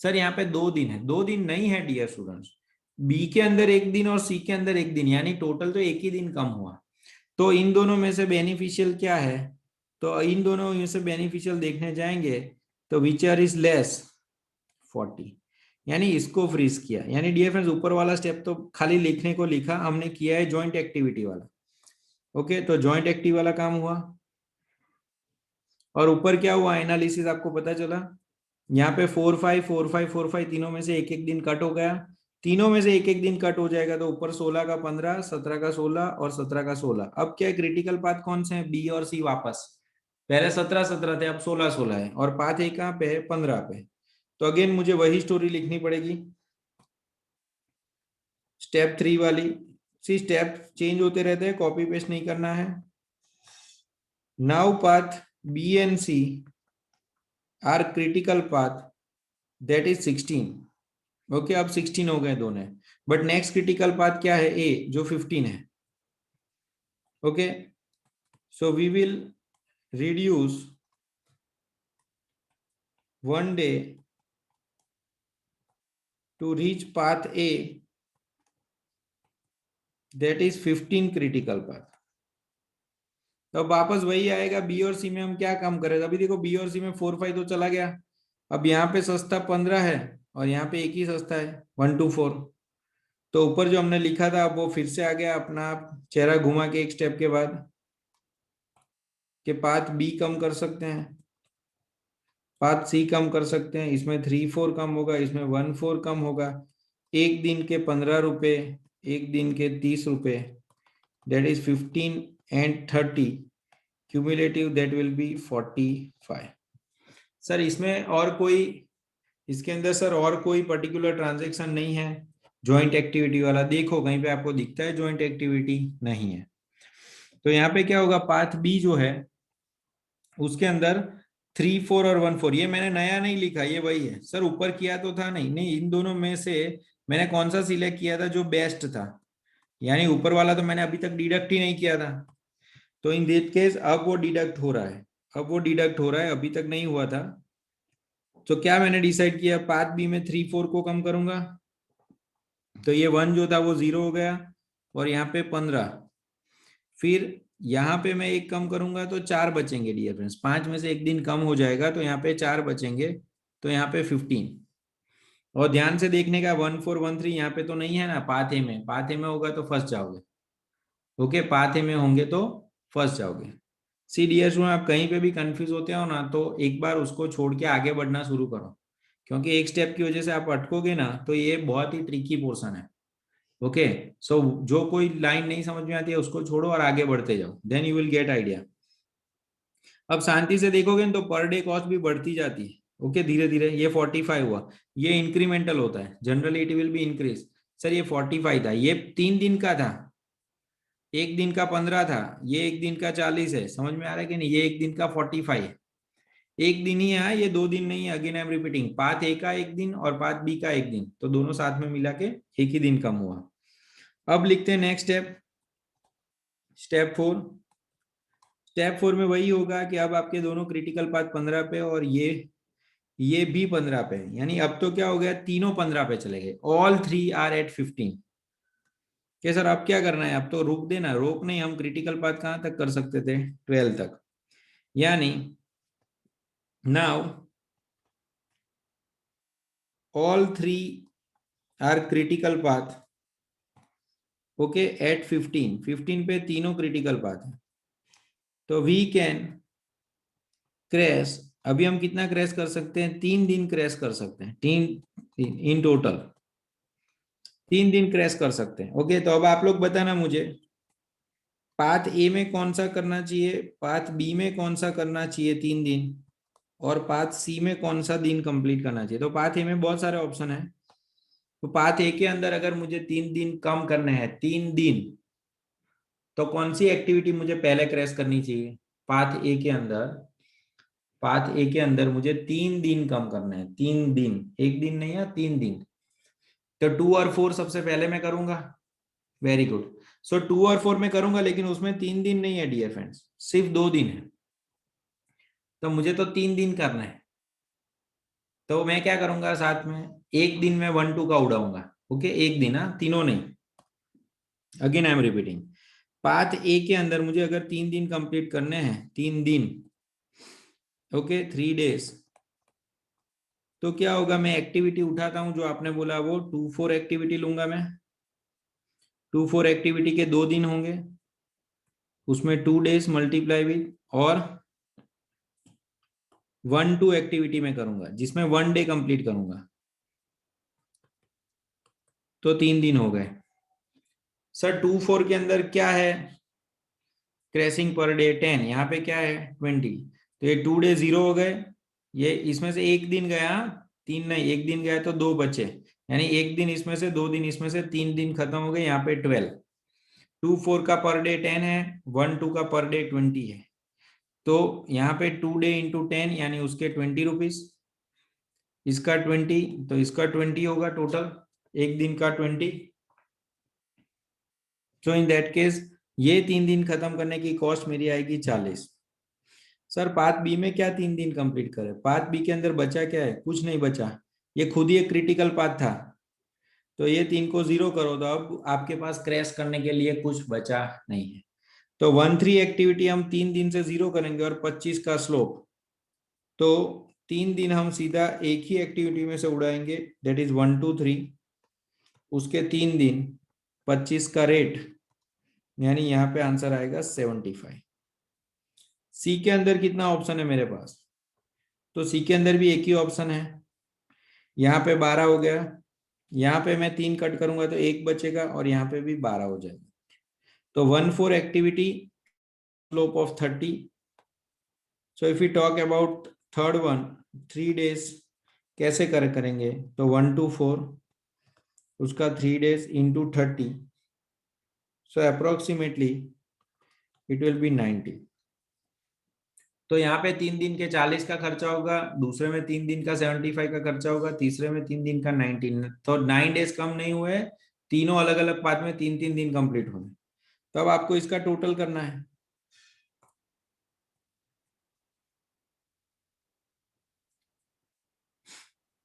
सर यहाँ पे 2 दिन है, 2 दिन नहीं है डियर स्टूडेंट्स। बी के अंदर एक दिन और सी के अंदर एक दिन, यानी टोटल तो एक ही दिन कम हुआ। तो इन दोनों में से बेनिफिशियल क्या है? तो इन दोनों में से बेनिफिशियल देखने जाएंगे तो विच आर इज लेस? 40। यानी इसको फ्रीज किया। यानी डियर फ्रेंड्स ऊपर वाला स्टेप तो खाली लिखने को लिखा, हमने किया है जॉइंट एक्टिविटी वाला। ओके, तो जॉइंट एक्टिविटी वाला काम हुआ। और ऊपर क्या हुआ? एनालिसिस आपको पता चला। यहाँ पे 4 5 4 5 4 5 तीनों में से एक एक दिन कट हो गया। तीनों में से एक एक दिन कट हो जाएगा तो ऊपर 16 का 15, 17 का 16 और 17 का 16। अब क्या क्रिटिकल पाथ कौन से हैं? बी और सी वापस। पहले 17 17 थे, अब 16 16 है, और पाथ ए कहाँ पे है? 15 पे। तो अगेन मुझे वही स्टोरी लिखनी पड़ेगी, स्टेप 3 वाली। सी स्टेप चेंज होते रहते हैं, कॉपी पेस्ट नहीं करना है। Now path B and C are critical path, that is 16। Okay, अब 16 हो गए दोनों। बट नेक्स्ट क्रिटिकल पाथ क्या है? ए, जो 15 है। Okay, so we will reduce 1 day to reach path A, that is 15 critical path। तो वापस वही आएगा। बी और सी में हम क्या काम करें? अभी देखो बी और सी में 4 5 तो चला गया। अब यहाँ पे सस्ता 15 है और यहाँ पे एक ही सस्ता है 1 to 4। तो ऊपर जो हमने लिखा था वो फिर से आ गया अपना आप चेहरा घुमा के एक स्टेप के बाद, कि पाथ बी कम कर सकते हैं, पाथ सी कम कर सकते हैं। इसमें 3 4 कम होगा, इसमें 1 4 कम होगा। एक दिन के 15 रुपए, एक दिन के 30 रुपए, that is 15 and 30, cumulative that will be 45। Sir इसमें और कोई, इसके अंदर सर और कोई पर्टिकुलर ट्रांजेक्शन नहीं है ज्वाइंट एक्टिविटी वाला? देखो कहीं पे आपको दिखता है ज्वाइंट एक्टिविटी? नहीं है। तो यहाँ पे क्या होगा? पाथ बी जो है उसके अंदर 3 4 और 1 4, ये मैंने नया नहीं लिखा, ये वही है। सर ऊपर किया तो था नहीं, नहीं, इन दोनों में से मैंने कौन सा सिलेक्ट किया था जो बेस्ट था? यानी ऊपर वाला तो मैंने अभी तक डिडक्ट ही नहीं किया था। तो इन दिस केस अब वो डिडक्ट हो रहा है, अब वो डिडक्ट हो रहा है, अभी तक नहीं हुआ था। तो क्या मैंने डिसाइड किया, पाथ बी में 3 4 को कम करूंगा, तो ये 1 जो था वो 0 हो गया, और यहाँ पे 15, फिर यहाँ पे मैं एक कम करूंगा तो 4 बचेंगे डियर फ्रेंड्स, 5 में से एक दिन कम हो जाएगा तो यहाँ पे 4 बचेंगे, तो यहाँ पे 15। और ध्यान से देखने का 1 4 1 3 यहाँ पे तो नहीं है ना, पाथ ए में, पाथ ए में होगा तो फंस जाओगे। ओके, पाथ ए में होंगे तो फंस जाओगे। सी डियर स्टूडेंट, आप कहीं पे भी कंफ्यूज होते हो ना, तो एक बार उसको छोड़ के आगे बढ़ना शुरू करो, क्योंकि एक स्टेप की वजह से आप अटकोगे ना, तो ये बहुत ही ट्रिकी पोर्शन है। ओके, सो जो कोई लाइन नहीं समझ में आती है उसको छोड़ो और आगे बढ़ते जाओ, then you will get idea. अब शांति से देखोगे तो पर डे कॉस्ट भी बढ़ती जाती है। ओके, धीरे धीरे ये 45 हुआ, ये इंक्रीमेंटल होता है, generally it will be increase. Sir ये 45 था, ये 3 दिन का था, एक दिन का 15 था, ये एक दिन का 40 है, समझ में आ रहा है कि नहीं, ये एक दिन का 45 है, एक दिन ही है, ये 2 दिन नहीं है। Again I am repeating, path ए का एक दिन और पाथ बी का एक दिन, तो दोनों साथ में मिला के एक ही दिन कम हुआ। अब लिखते हैं नेक्स्ट स्टेप, स्टेप 4। स्टेप 4 में वही होगा कि अब आपके दोनों क्रिटिकल पाथ 15 पे और ये भी 15 पे, यानी अब तो क्या हो गया, तीनों 15 पे चले गए, ऑल 3 आर एट 15। क्या सर अब क्या करना है, अब तो रोक देना, रोक नहीं, हम क्रिटिकल पाथ कहां तक कर सकते थे, 12 तक, यानी now all 3 are critical path, okay, at 15, 15 पे तीनों क्रिटिकल पाथ है, तो वी कैन क्रैश, अभी हम कितना क्रैश कर सकते हैं, 3 दिन क्रैश कर सकते हैं, 3 इन टोटल 3 दिन क्रैश कर सकते हैं। ओके, तो अब आप लोग बताना मुझे, पाथ ए में कौन सा करना चाहिए, पाथ बी में कौन सा करना चाहिए 3 दिन, और पाथ सी में कौन सा दिन कंप्लीट करना चाहिए। तो पाथ ए में बहुत सारे ऑप्शन है, तो पाथ ए के अंदर अगर मुझे 3 दिन कम करने हैं, 3 दिन, तो कौन सी एक्टिविटी मुझे पहले क्रैश करनी चाहिए, पाथ ए के अंदर, पाथ ए के अंदर मुझे 3 दिन कम करना है, 3 दिन, एक दिन नहीं है, 3 दिन। तो 2 और 4 सबसे पहले मैं करूंगा, वेरी गुड। सो 2 और 4 में करूंगा, लेकिन उसमें 3 दिन नहीं है डियर फ्रेंड्स, सिर्फ 2 दिन है, तो मुझे तो 3 दिन करना है। तो मैं क्या करूंगा, साथ में एक दिन में 1 2 का उड़ाऊंगा। ओके, एक दिन, हाँ, तीनों नहीं। Again I am repeating, path ए के अंदर मुझे अगर 3 दिन कंप्लीट करने हैं, 3 दिन, ओके, 3 डेज, तो क्या होगा, मैं एक्टिविटी उठाता हूं जो आपने बोला, वो 2 4 एक्टिविटी लूंगा मैं, 2 4 एक्टिविटी के 2 दिन होंगे, उसमें 2 डेज मल्टीप्लाई विद, और 1 2 एक्टिविटी में करूंगा जिसमें 1 डे कंप्लीट करूंगा, तो 3 दिन हो गए। सर 2 4 के अंदर क्या है, क्रैशिंग पर डे 10, यहाँ पे क्या है 20, तो ये 2 डे 0 हो गए, ये इसमें से एक दिन गया, 3 नहीं, एक दिन गया तो 2 बचे, यानी एक दिन इसमें से, 2 दिन इसमें से, 3 दिन खत्म हो गए, यहाँ पे 12। 2 4 का पर डे 10 है, 1 2 का पर डे 20 है, तो यहाँ पे 2 डे इंटू 10 यानी उसके 20 रुपीज, इसका 20, तो इसका 20 होगा टोटल, एक दिन का 20। सो इन दैट केस ये 3 दिन खत्म करने की कॉस्ट मेरी आएगी 40। सर पाथ बी में क्या 3 दिन कंप्लीट करें, पाथ बी के अंदर बचा क्या है, कुछ नहीं बचा, ये खुद ही एक क्रिटिकल पाथ था, तो ये 3 को 0 करो, तो अब आपके पास क्रैश करने के लिए कुछ बचा नहीं है। तो 1 3 एक्टिविटी हम 3 दिन से 0 करेंगे, और 25 का स्लोप, तो 3 दिन हम सीधा एक ही एक्टिविटी में से उड़ाएंगे, दैट इज 1 2 3, उसके 3 दिन 25 का रेट, यानी यहाँ पे आंसर आएगा 75। सी के अंदर कितना ऑप्शन है मेरे पास, तो सी के अंदर भी एक ही ऑप्शन है, यहाँ पे 12 हो गया, यहाँ पे मैं 3 कट करूंगा तो 1 बचेगा, और यहाँ पे भी 12 हो जाएगा, तो 1 4 activity, slope of 30। So if you talk about third one, 3 days कैसे करेंगे, तो 1 2 4, उसका 3 days into 30, so approximately it will B 90। तो यहाँ पे 3 दिन के 40 का खर्चा होगा, दूसरे में 3 दिन का 75 का खर्चा होगा, तीसरे में 3 दिन का 19, तो 9 डेज कम नहीं हुए, तीनों अलग अलग पार्ट में 3 3 दिन कंप्लीट होने। तो अब आपको इसका टोटल करना है,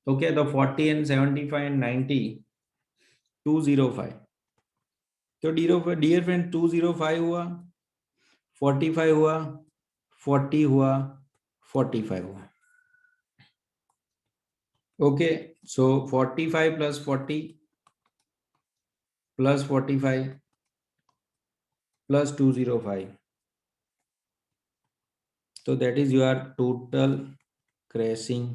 ओके, तो 40 एंड 75 एंड 90, 205। तो डियर फ्रेंड, 205 हुआ, 45 हुआ, 40 हुआ, 45 हुआ। ओके, सो 45 प्लस 40 प्लस 45 प्लस 205, तो that is your total crashing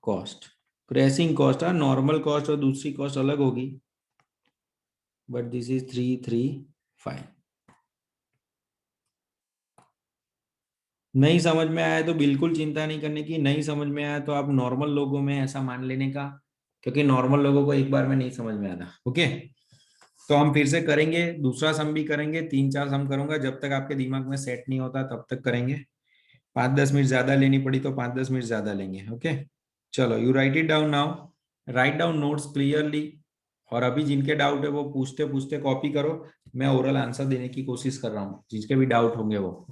cost. Crashing cost है, नॉर्मल कॉस्ट और दूसरी कॉस्ट अलग होगी, बट दिस इज 335। नहीं समझ में आया तो बिल्कुल चिंता नहीं करने की, नहीं समझ में आया तो आप नॉर्मल लोगों में ऐसा मान लेने का, क्योंकि नॉर्मल लोगों को एक बार में नहीं समझ में आता। ओके, तो हम फिर से करेंगे, दूसरा सम भी करेंगे, 3-4 सम करूंगा, जब तक आपके दिमाग में सेट नहीं होता तब तक करेंगे। 5-10 मिनट ज्यादा लेनी पड़ी तो 5-10 मिनट ज्यादा लेंगे। ओके, चलो, you right it down now, write down notes clearly. और अभी जिनके डाउट है वो पूछते पूछते कॉपी करो, मैं ओरल आंसर देने की कोशिश कर रहा हूँ, जिसके भी डाउट होंगे वो।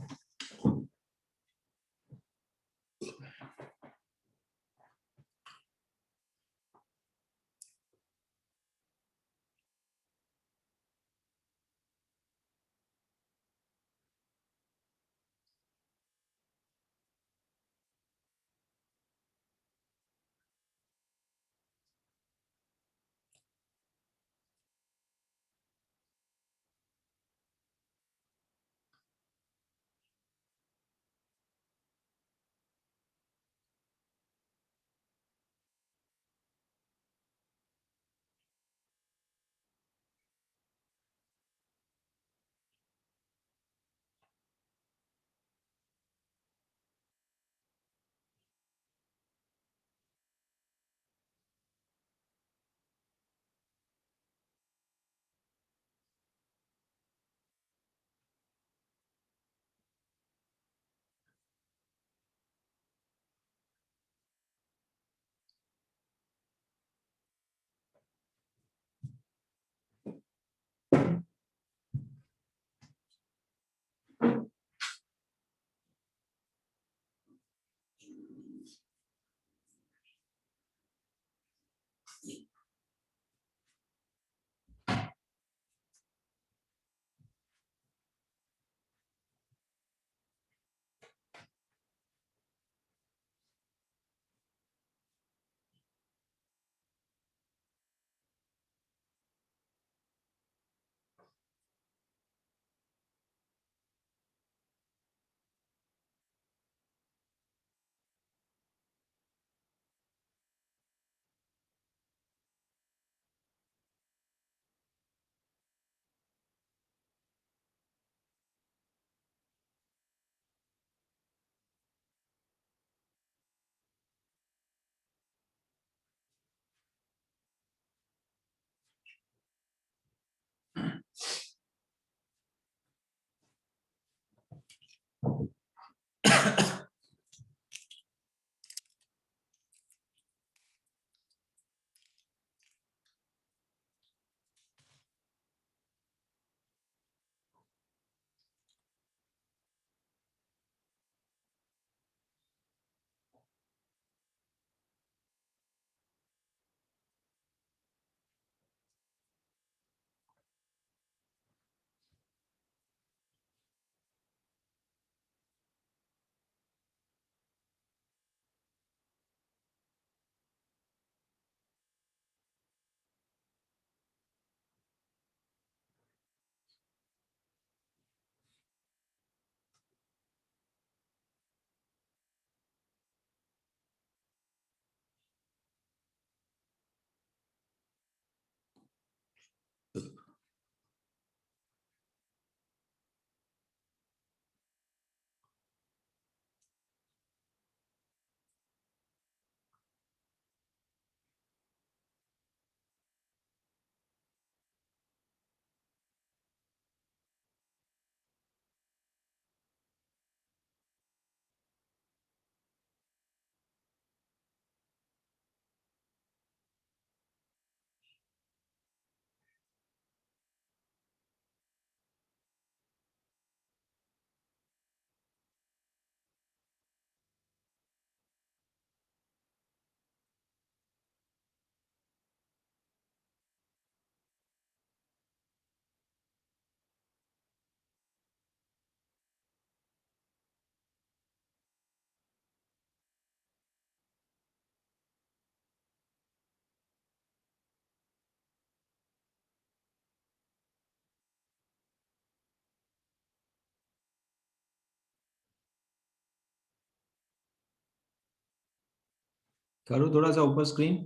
करूँ थोड़ा सा ऊपर स्क्रीन?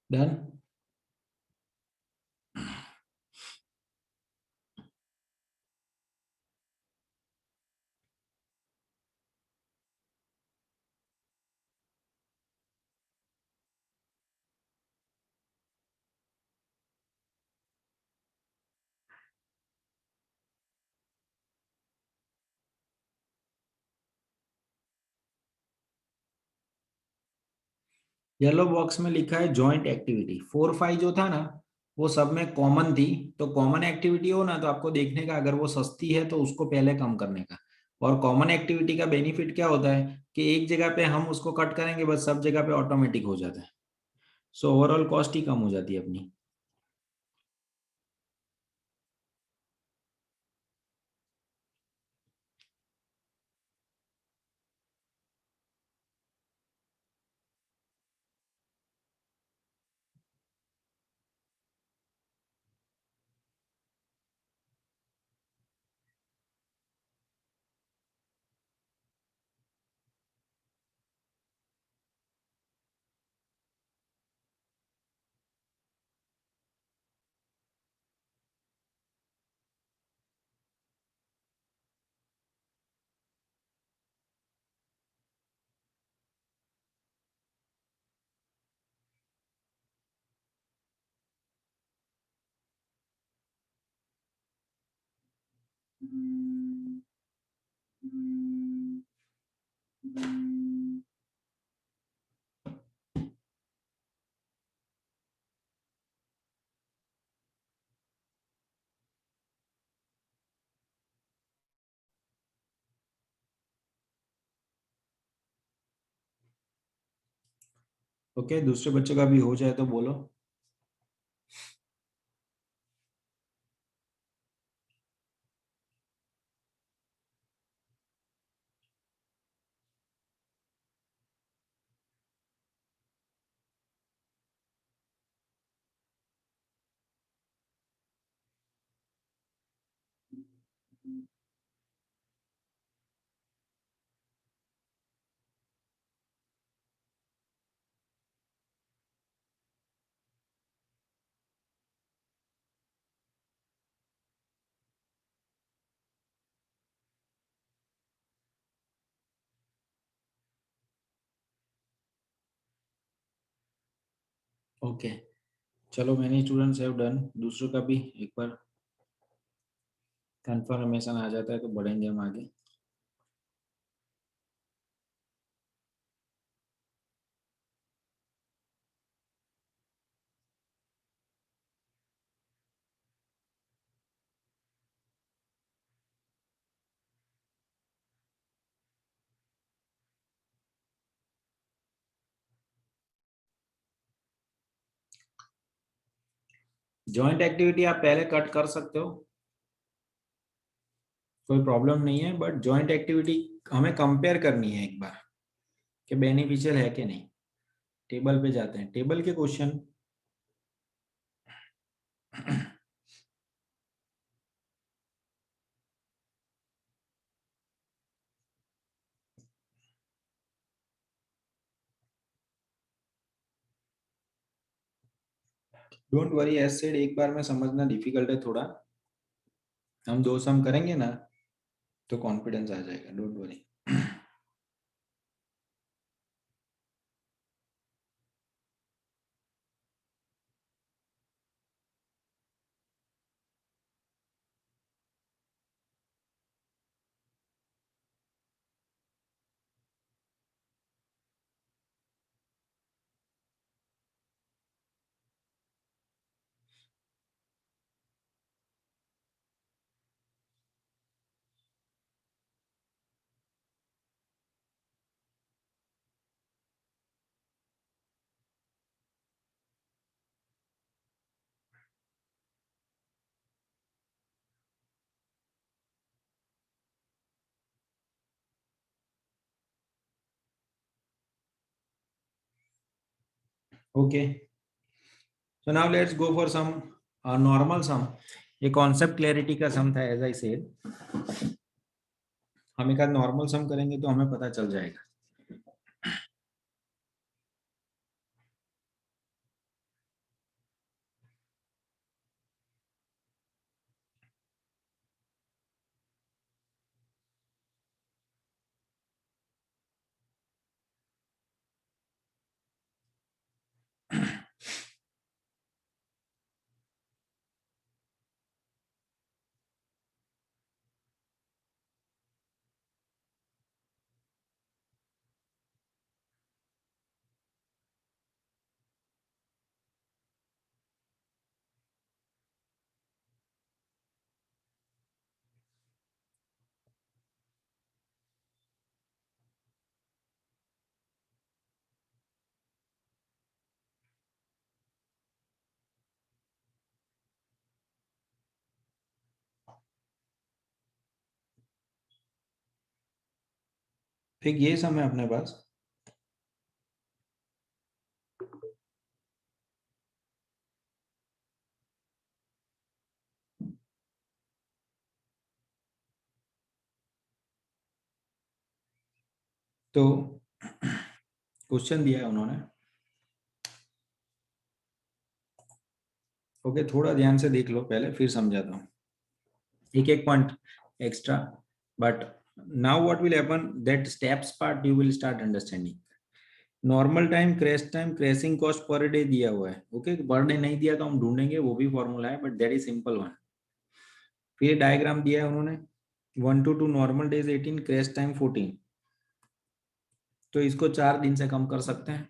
डन। येलो बॉक्स में लिखा है जॉइंट एक्टिविटी। 4 5 जो था ना, वो सब में कॉमन थी। तो कॉमन एक्टिविटी हो ना, तो आपको देखने का, अगर वो सस्ती है तो उसको पहले कम करने का। और कॉमन एक्टिविटी का बेनिफिट क्या होता है कि एक जगह पे हम उसको कट करेंगे, बस सब जगह पे ऑटोमेटिक हो जाता है। सो ओवरऑल कॉस्ट ही कम हो जाती है अपनी। ओके, दूसरे बच्चों का भी हो जाए तो बोलो। ओके, चलो मैनी स्टूडेंट्स हैव डन। दूसरों का भी एक बार कंफर्मेशन आ जाता है तो बढ़ेंगे हम आगे। जॉइंट एक्टिविटी आप पहले कट कर सकते हो, कोई प्रॉब्लम नहीं है, बट जॉइंट एक्टिविटी हमें कंपेयर करनी है एक बार कि बेनिफिशियल है कि नहीं। टेबल पे जाते हैं, टेबल के क्वेश्चन। डोंट वरी, एज सेड एक बार में समझना डिफिकल्ट है थोड़ा। हम दो सम करेंगे ना तो कॉन्फिडेंस आ जाएगा, don't worry. Okay, so now let's go for some normal sum. ये कॉन्सेप्ट क्लैरिटी का सम था, एज आई सेड। हम एक आध नॉर्मल सम करेंगे तो हमें पता चल जाएगा। ठीक, ये सम है अपने पास। तो क्वेश्चन दिया है उन्होंने। ओके, थोड़ा ध्यान से देख लो पहले, फिर समझाता हूँ एक एक point extra. But now what will happen, that steps part you will start understanding. Normal time, crash time, crashing cost per day दिया हुआ है। ओके, पर डे नहीं दिया तो हम ढूंढेंगे, वो भी फॉर्मूला है, but that is simple one. फिर डायग्राम दिया है उन्होंने, 1 to 2 normal days 18, crash time 14, तो इसको 4 दिन से कम कर सकते हैं।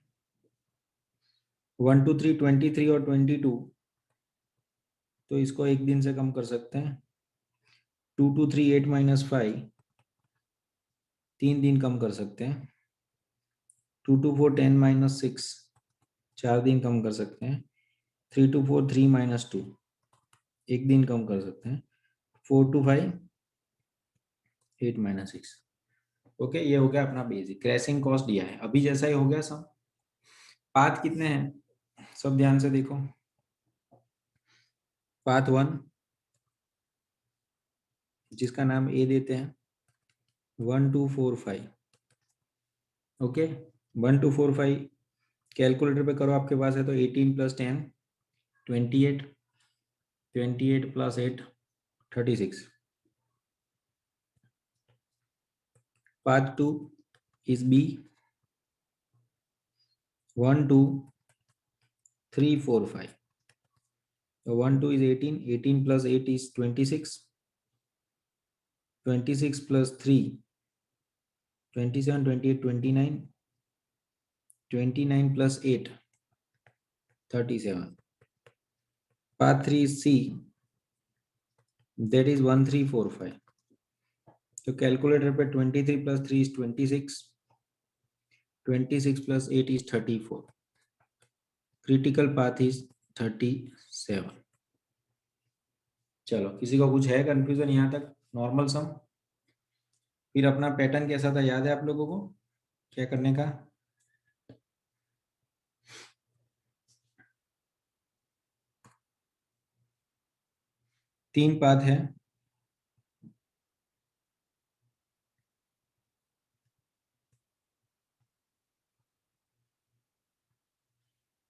1 to 3 23 और 22, तो इसको 1 दिन से कम कर सकते हैं। 2 to 3 8 - 5, 3 दिन कम कर सकते हैं। 2 to 4 10 - 6, 4 दिन कम कर सकते हैं। 3 to 4 3 - 2, 1 दिन कम कर सकते हैं। 4 to 5 8 - 6। ओके, ये हो गया अपना बेसिक। क्रैशिंग कॉस्ट दिया है अभी जैसा ही हो गया सब। पाथ कितने हैं सब ध्यान से देखो। पाथ 1 जिसका नाम ए देते हैं, 1 2 4 5। ओके, 1 2 4 5 कैलकुलेटर पे करो, आपके पास है तो 18 + 10 28, 28 + 8 36। Path 2 is B, 1 2 3 4 5। So 1 2 is 18, 18 + 8 is 26, 26 + 3 27, 28 29, 29 + 8 37। Path 3 is C, that is 1 3 4 5। तो कैलकुलेटर पे 23 + 3 is 26, 26 + 8 is 34। Critical path is 37। चलो, किसी को कुछ है कंफ्यूजन यहाँ तक? नॉर्मल सम। फिर अपना पैटर्न कैसा था याद है आप लोगों को क्या करने का? तीन पाथ है,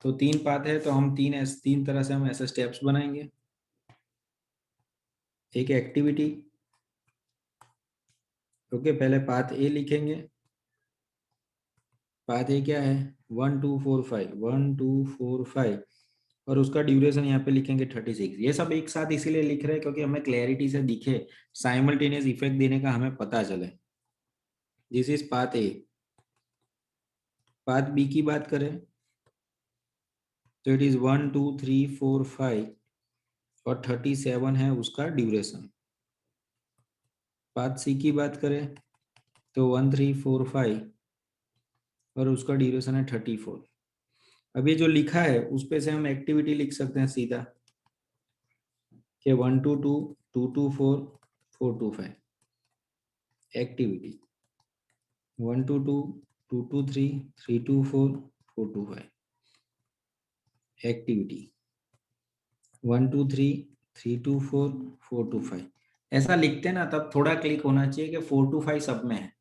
तो तीन पाथ है, तो हम तीन तरह से हम ऐसे स्टेप्स बनाएंगे। एक एक्टिविटी, ओके, पहले पाथ ए लिखेंगे। पाथ ए क्या है? 1 2 4 5, 1 2 4 5, और उसका ड्यूरेशन यहाँ पे लिखेंगे 36। ये सब एक साथ इसीलिए लिख रहे हैं क्योंकि हमें क्लैरिटी से दिखे, साइमल्टेनियस इफेक्ट देने का हमें पता चले। This is path A. Path B की बात करें तो इट इज 1 2 3 4 5 और 37 है उसका ड्यूरेशन। पाथ सी की बात करें तो 1 3 4 5 और उसका ड्यूरेशन है 34। अब ये जो लिखा है उस पे से हम एक्टिविटी लिख सकते हैं सीधा कि 1 2 2 2 2 4 4 2 5। एक्टिविटी 1 2 2 2 2 3 3 2 4 4 2 5। एक्टिविटी 1 2 3 3 2 4 4 2 5। ऐसा लिखते हैं ना तब थोड़ा क्लिक होना चाहिए कि 4 2 5 सब में है।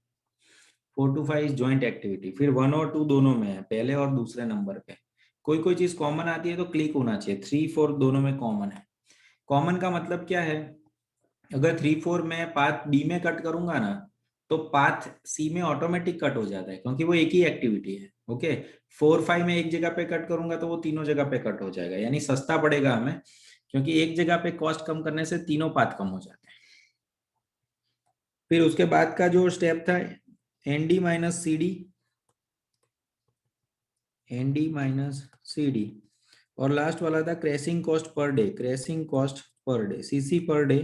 4 to 5 इज ज्वाइंट एक्टिविटी। फिर 1 और 2 दोनों में है, पहले और दूसरे नंबर पे। कोई कोई चीज कॉमन आती है तो क्लिक होना चाहिए। 3 4 दोनों में कॉमन है। कॉमन का मतलब क्या है? अगर 3 4 में पाथ बी में कट करूंगा ना, तो पाथ सी में ऑटोमेटिक कट हो जाता है क्योंकि वो एक ही एक्टिविटी है। ओके, 4 5 में एक जगह पे कट करूंगा तो वो तीनों जगह पे कट हो जाएगा, यानी सस्ता पड़ेगा हमें, क्योंकि एक जगह पे कॉस्ट कम करने से तीनों पाथ कम हो जाते हैं। फिर उसके बाद का जो स्टेप था, ND minus C D, ND minus C D, और लास्ट वाला था crashing cost per day. Crashing cost per day, CC per day,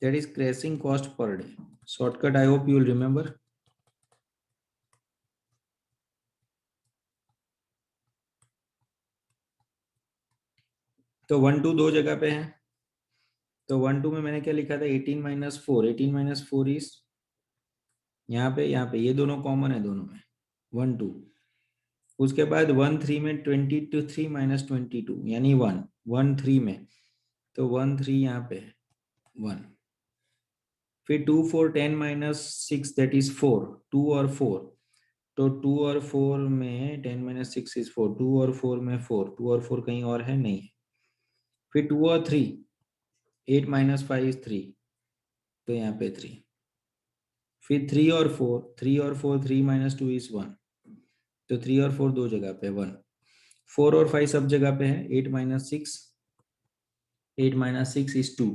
that is crashing cost per day. Shortcut I hope you will remember. तो 1 2 दो जगह पे है, तो 1 2 में मैंने क्या लिखा था? 18 - 4। 18 - 4 इज यहाँ पे ये दोनों कॉमन है दोनों में, 1 2। उसके बाद 1 3 में 23 - 22 यानी 1 1 3 में, तो 1 3 यहाँ पे 1। फिर 2 4 10 - 6 दैट इज 4। 2 और 4, तो 2 और 4 में 10 - 6 इज 4। 2 और 4 में 4, 2 और 4 कहीं और है नहीं है। फिर 2 और 3, 8 - 5 इज 3, तो यहाँ पे 3। फिर 3 और 4, 3 और 4 3 - 2 इज 1, तो 3 और 4 दो जगह पे 1। 4 और 5 सब जगह पे है। 8 - 6, 8 - 6 इज 2,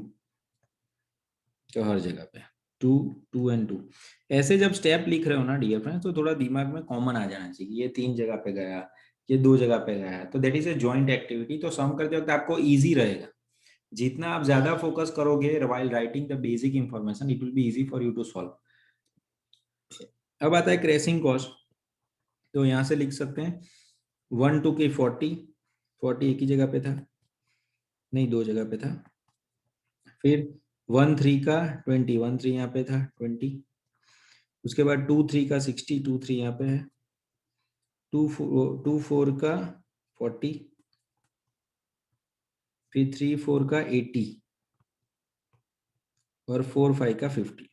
तो हर जगह पे 2 2 एंड 2। ऐसे जब स्टेप लिख रहे हो ना डियर फ्रेंड्स, तो थोड़ा दिमाग में कॉमन आ जाना चाहिए। ये 3 जगह पे गया, ये 2 जगह पे गया, तो that is a joint activity. तो सम करते वक्त आपको इजी रहेगा। जितना आप ज्यादा फोकस करोगे while writing the basic information, it will be easy for you to solve. अब आता है क्रेसिंग कॉस्ट। तो यहाँ से लिख सकते हैं 1 2 की 40 एक ही जगह पे था, नहीं 2 जगह पे था। फिर 1 3 का 20, 1 3 यहाँ पे था 20। उसके बाद 2 3 का 60, 2 3 यहाँ पे है। 2 4 का 40, फिर 3 4 का 80 और 4 5 का 50।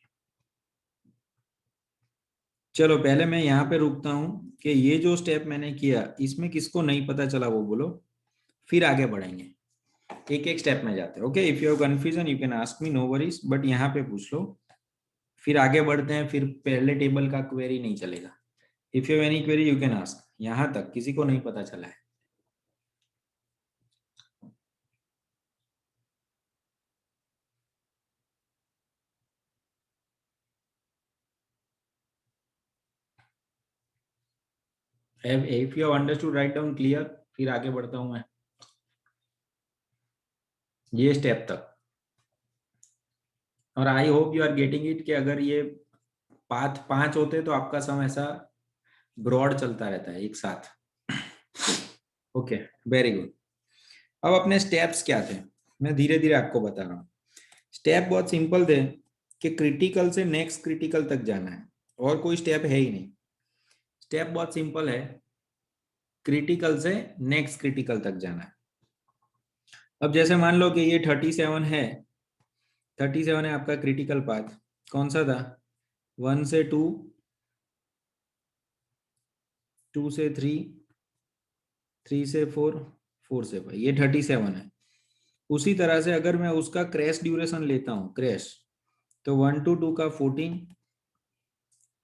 चलो पहले मैं यहाँ पे रुकता हूँ कि ये जो स्टेप मैंने किया इसमें किसको नहीं पता चला वो बोलो, फिर आगे बढ़ेंगे। एक एक स्टेप में जाते हैं। Okay, if you have confusion you can ask me, no worries, but यहाँ पे पूछ लो, फिर आगे बढ़ते हैं। फिर पहले टेबल का क्वेरी नहीं चलेगा। If you have any query you can ask. यहाँ तक किसी को नहीं पता चला है? If you have understood write down clear, फिर आगे बढ़ता हूं मैं ये स्टेप तक। और I hope you are getting it कि अगर ये पाथ 5 होते तो आपका सम ऐसा ब्रॉड चलता रहता है एक साथ। Okay, very good. अब अपने स्टेप्स क्या थे, मैं धीरे धीरे आपको बता रहा हूँ। स्टेप बहुत सिंपल थे कि क्रिटिकल से नेक्स्ट क्रिटिकल तक जाना है, और कोई स्टेप है ही नहीं। स्टेप बहुत सिंपल है, क्रिटिकल से नेक्स्ट क्रिटिकल तक जाना है। अब जैसे मान लो कि ये 37 है, 37 है आपका क्रिटिकल पाथ। कौन सा था? 1 से 2, 2 से 3, 3 से 4, 4 से 5, ये 37 है। उसी तरह से अगर मैं उसका क्रैश ड्यूरेशन लेता हूँ, क्रैश, तो 1 to 2 का 14,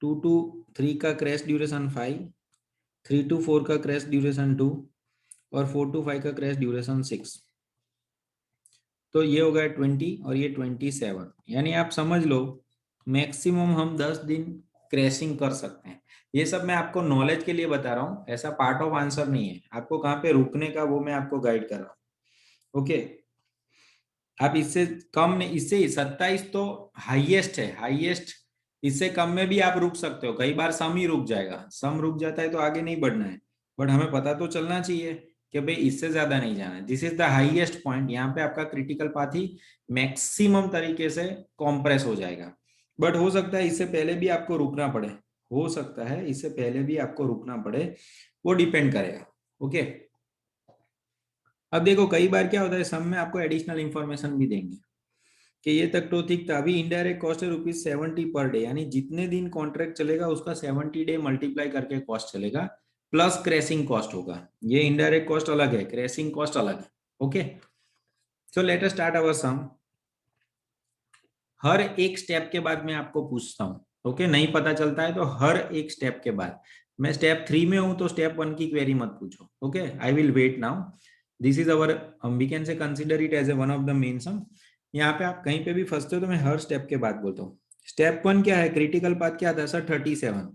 2 to 3 का क्रैश ड्यूरेशन 5, 3 to 4 का क्रैश ड्यूरेशन 2 और 4 to 5 का क्रैश ड्यूरेशन 6। तो ये हो गया 20 और ये 27। यानी आप समझ लो मैक्सिमम हम 10 दिन क्रैशिंग कर सकते हैं। ये सब मैं आपको नॉलेज के लिए बता रहा हूँ, ऐसा पार्ट ऑफ आंसर नहीं है। आपको कहाँ पे रुकने का वो मैं आपको गाइड कर रहा हूँ। ओके, आप इससे कम में, इससे 27 तो हाईएस्ट है, हाईएस्ट। इससे कम में भी आप रुक सकते हो, कई बार सम ही रुक जाएगा। सम रुक जाता है तो आगे नहीं बढ़ना है, बट हमें पता तो चलना चाहिए कि भाई इससे ज्यादा नहीं जाना है। This is the highest point. यहाँ पे आपका क्रिटिकल पाथ ही मैक्सिमम तरीके से कॉम्प्रेस हो जाएगा। बट हो सकता है इससे पहले भी आपको रुकना पड़े, हो सकता है इससे पहले भी आपको रुकना पड़े, वो डिपेंड करेगा। ओके, अब देखो कई बार क्या होता है, सम में आपको एडिशनल इंफॉर्मेशन भी देंगे कि ये तक तो ठीक था। अभी इनडायरेक्ट कॉस्ट है ₹70 पर डे, यानी जितने दिन कॉन्ट्रैक्ट चलेगा उसका 70 डे मल्टीप्लाई करके कॉस्ट चलेगा, प्लस क्रैशिंग कॉस्ट होगा। ये इनडायरेक्ट कॉस्ट अलग है, क्रैशिंग कॉस्ट अलग है। Okay, so let us start our sum. हर एक स्टेप के बाद मैं आपको पूछता हूँ। ओके, नहीं पता चलता है तो हर एक स्टेप के बाद। मैं स्टेप 3 में हूं तो स्टेप 1 की क्वेरी मत पूछो। Okay, I will wait now. This is our, we can say consider it as a one of the main sum. यहाँ पे आप कहीं पे भी फंसते हो तो मैं हर स्टेप के बाद बोलता हूँ। स्टेप 1 क्या है, क्रिटिकल पाथ क्या था सर? 37।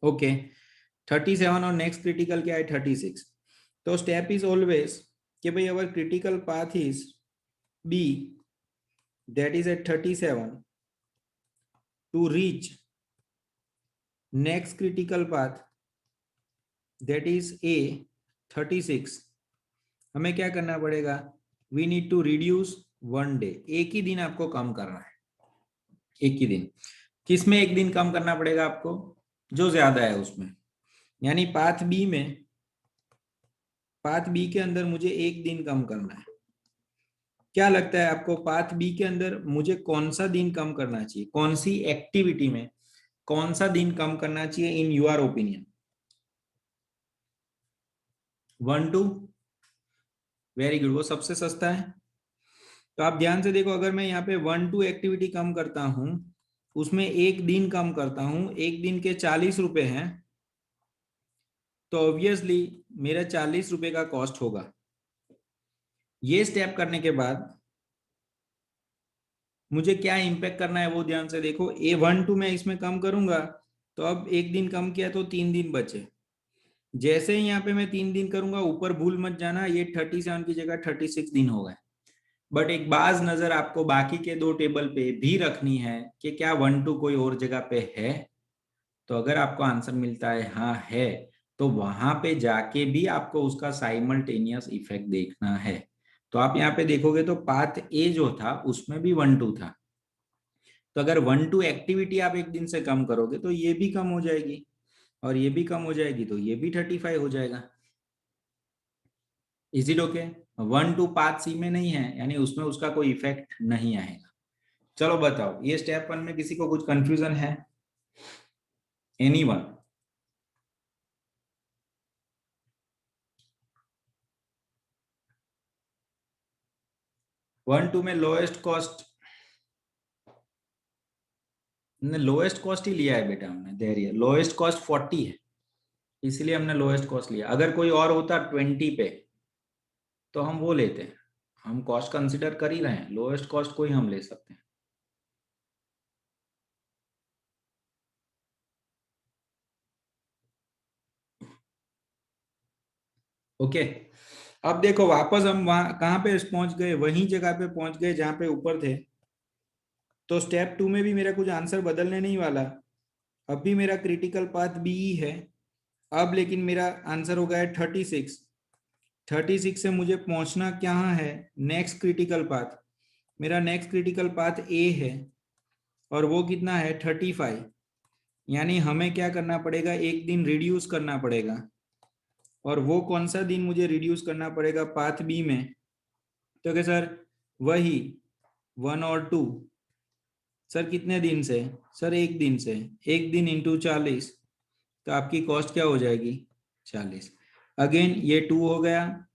ओके, 37 और नेक्स्ट क्रिटिकल क्या है? 36। तो स्टेप इज ऑलवेज कि भाई our critical path is B, that is at 37, to reach next critical path, that is a 36, हमें क्या करना पड़ेगा? we need to reduce 1 day। एक ही दिन आपको कम करना है, एक ही दिन। किसमें एक दिन कम करना पड़ेगा आपको? जो ज्यादा है उसमें। यानी पाथ बी में, पाथ बी के अंदर मुझे एक दिन कम करना है। क्या लगता है आपको पाथ बी के अंदर मुझे कौन सा दिन कम करना चाहिए? कौन सी एक्टिविटी में कौन सा दिन कम करना चाहिए in your opinion? 1 2, very good, वो सबसे सस्ता है। तो आप ध्यान से देखो, अगर मैं यहाँ पे 1 2 एक्टिविटी कम करता हूं, उसमें एक दिन कम करता हूं, एक दिन के 40 रुपए हैं, तो ऑब्वियसली मेरा 40 रुपए का कॉस्ट होगा। ये स्टेप करने के बाद मुझे क्या इम्पेक्ट करना है वो ध्यान से देखो। A12 में इसमें कम करूंगा तो अब एक दिन कम किया तो 3 दिन बचे। जैसे ही यहाँ पे मैं 3 दिन करूंगा, ऊपर भूल मत जाना, ये 37 की जगह 36 दिन हो गए। बट एक बाज नजर आपको बाकी के 2 टेबल पे भी रखनी है कि क्या 1-2 कोई और जगह पे है। तो अगर आपको आंसर मिलता है हाँ है, तो वहां पे जाके भी आपको उसका साइमल्टेनियस इफेक्ट देखना है। तो आप यहाँ पे देखोगे तो पाथ ए जो था उसमें भी 1-2 था। तो अगर 1-2 एक्टिविटी आप एक दिन से कम करोगे तो ये भी कम हो जाएगी, और ये भी कम हो जाएगी, तो ये भी 35 हो जाएगा। Is it okay? 1-2 path C में नहीं है, यानी उसमें उसका कोई इफेक्ट नहीं आएगा। चलो बताओ, ये स्टेप 1 में किसी को कुछ कंफ्यूजन है? एनीवन? 1-2 में लोएस्ट कॉस्ट ने लोएस्ट कॉस्ट ही लिया है बेटा हमने। देर लोएस्ट कॉस्ट 40 है, इसलिए हमने लोएस्ट कॉस्ट लिया। अगर कोई और होता 20 पे तो हम वो लेते हैं। हम कॉस्ट कंसिडर कर ही रहे हैं, लोएस्ट कॉस्ट कोई हम ले सकते हैं। ओके, अब देखो वापस हम वहां कहाँ पे पहुंच गए, वही जगह पे पहुंच गए जहां पे ऊपर थे। तो स्टेप 2 में भी मेरा कुछ आंसर बदलने नहीं वाला। अब भी मेरा क्रिटिकल पाथ बी ही है। अब लेकिन मेरा आंसर हो गया है 36। 36 से मुझे पहुंचना कहाँ है? Next critical path. मेरा नेक्स्ट क्रिटिकल पाथ ए है, और वो कितना है? 35। यानी हमें क्या करना पड़ेगा? एक दिन रिड्यूस करना पड़ेगा। और वो कौन सा दिन मुझे रिड्यूस करना पड़ेगा पाथ बी में? तो क्या सर, वही 1 और 2। सर कितने दिन से? सर एक दिन से। एक दिन इंटू 40, तो आपकी कॉस्ट क्या हो जाएगी? 40। अगेन ये 2 हो गया,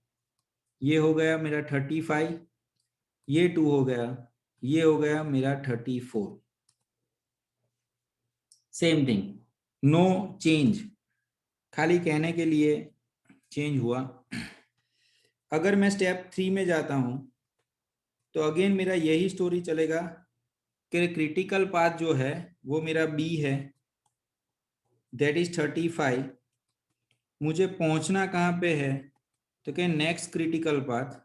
ये हो गया मेरा 35, ये 2 हो गया, ये हो गया मेरा 34। सेम थिंग, नो चेंज, खाली कहने के लिए चेंज हुआ। अगर मैं स्टेप 3 में जाता हूं तो अगेन मेरा यही स्टोरी चलेगा कि क्रिटिकल पाथ जो है वो मेरा बी है, दैट इज 35। मुझे पहुंचना कहाँ पे है? तो क्या नेक्स्ट क्रिटिकल पाथ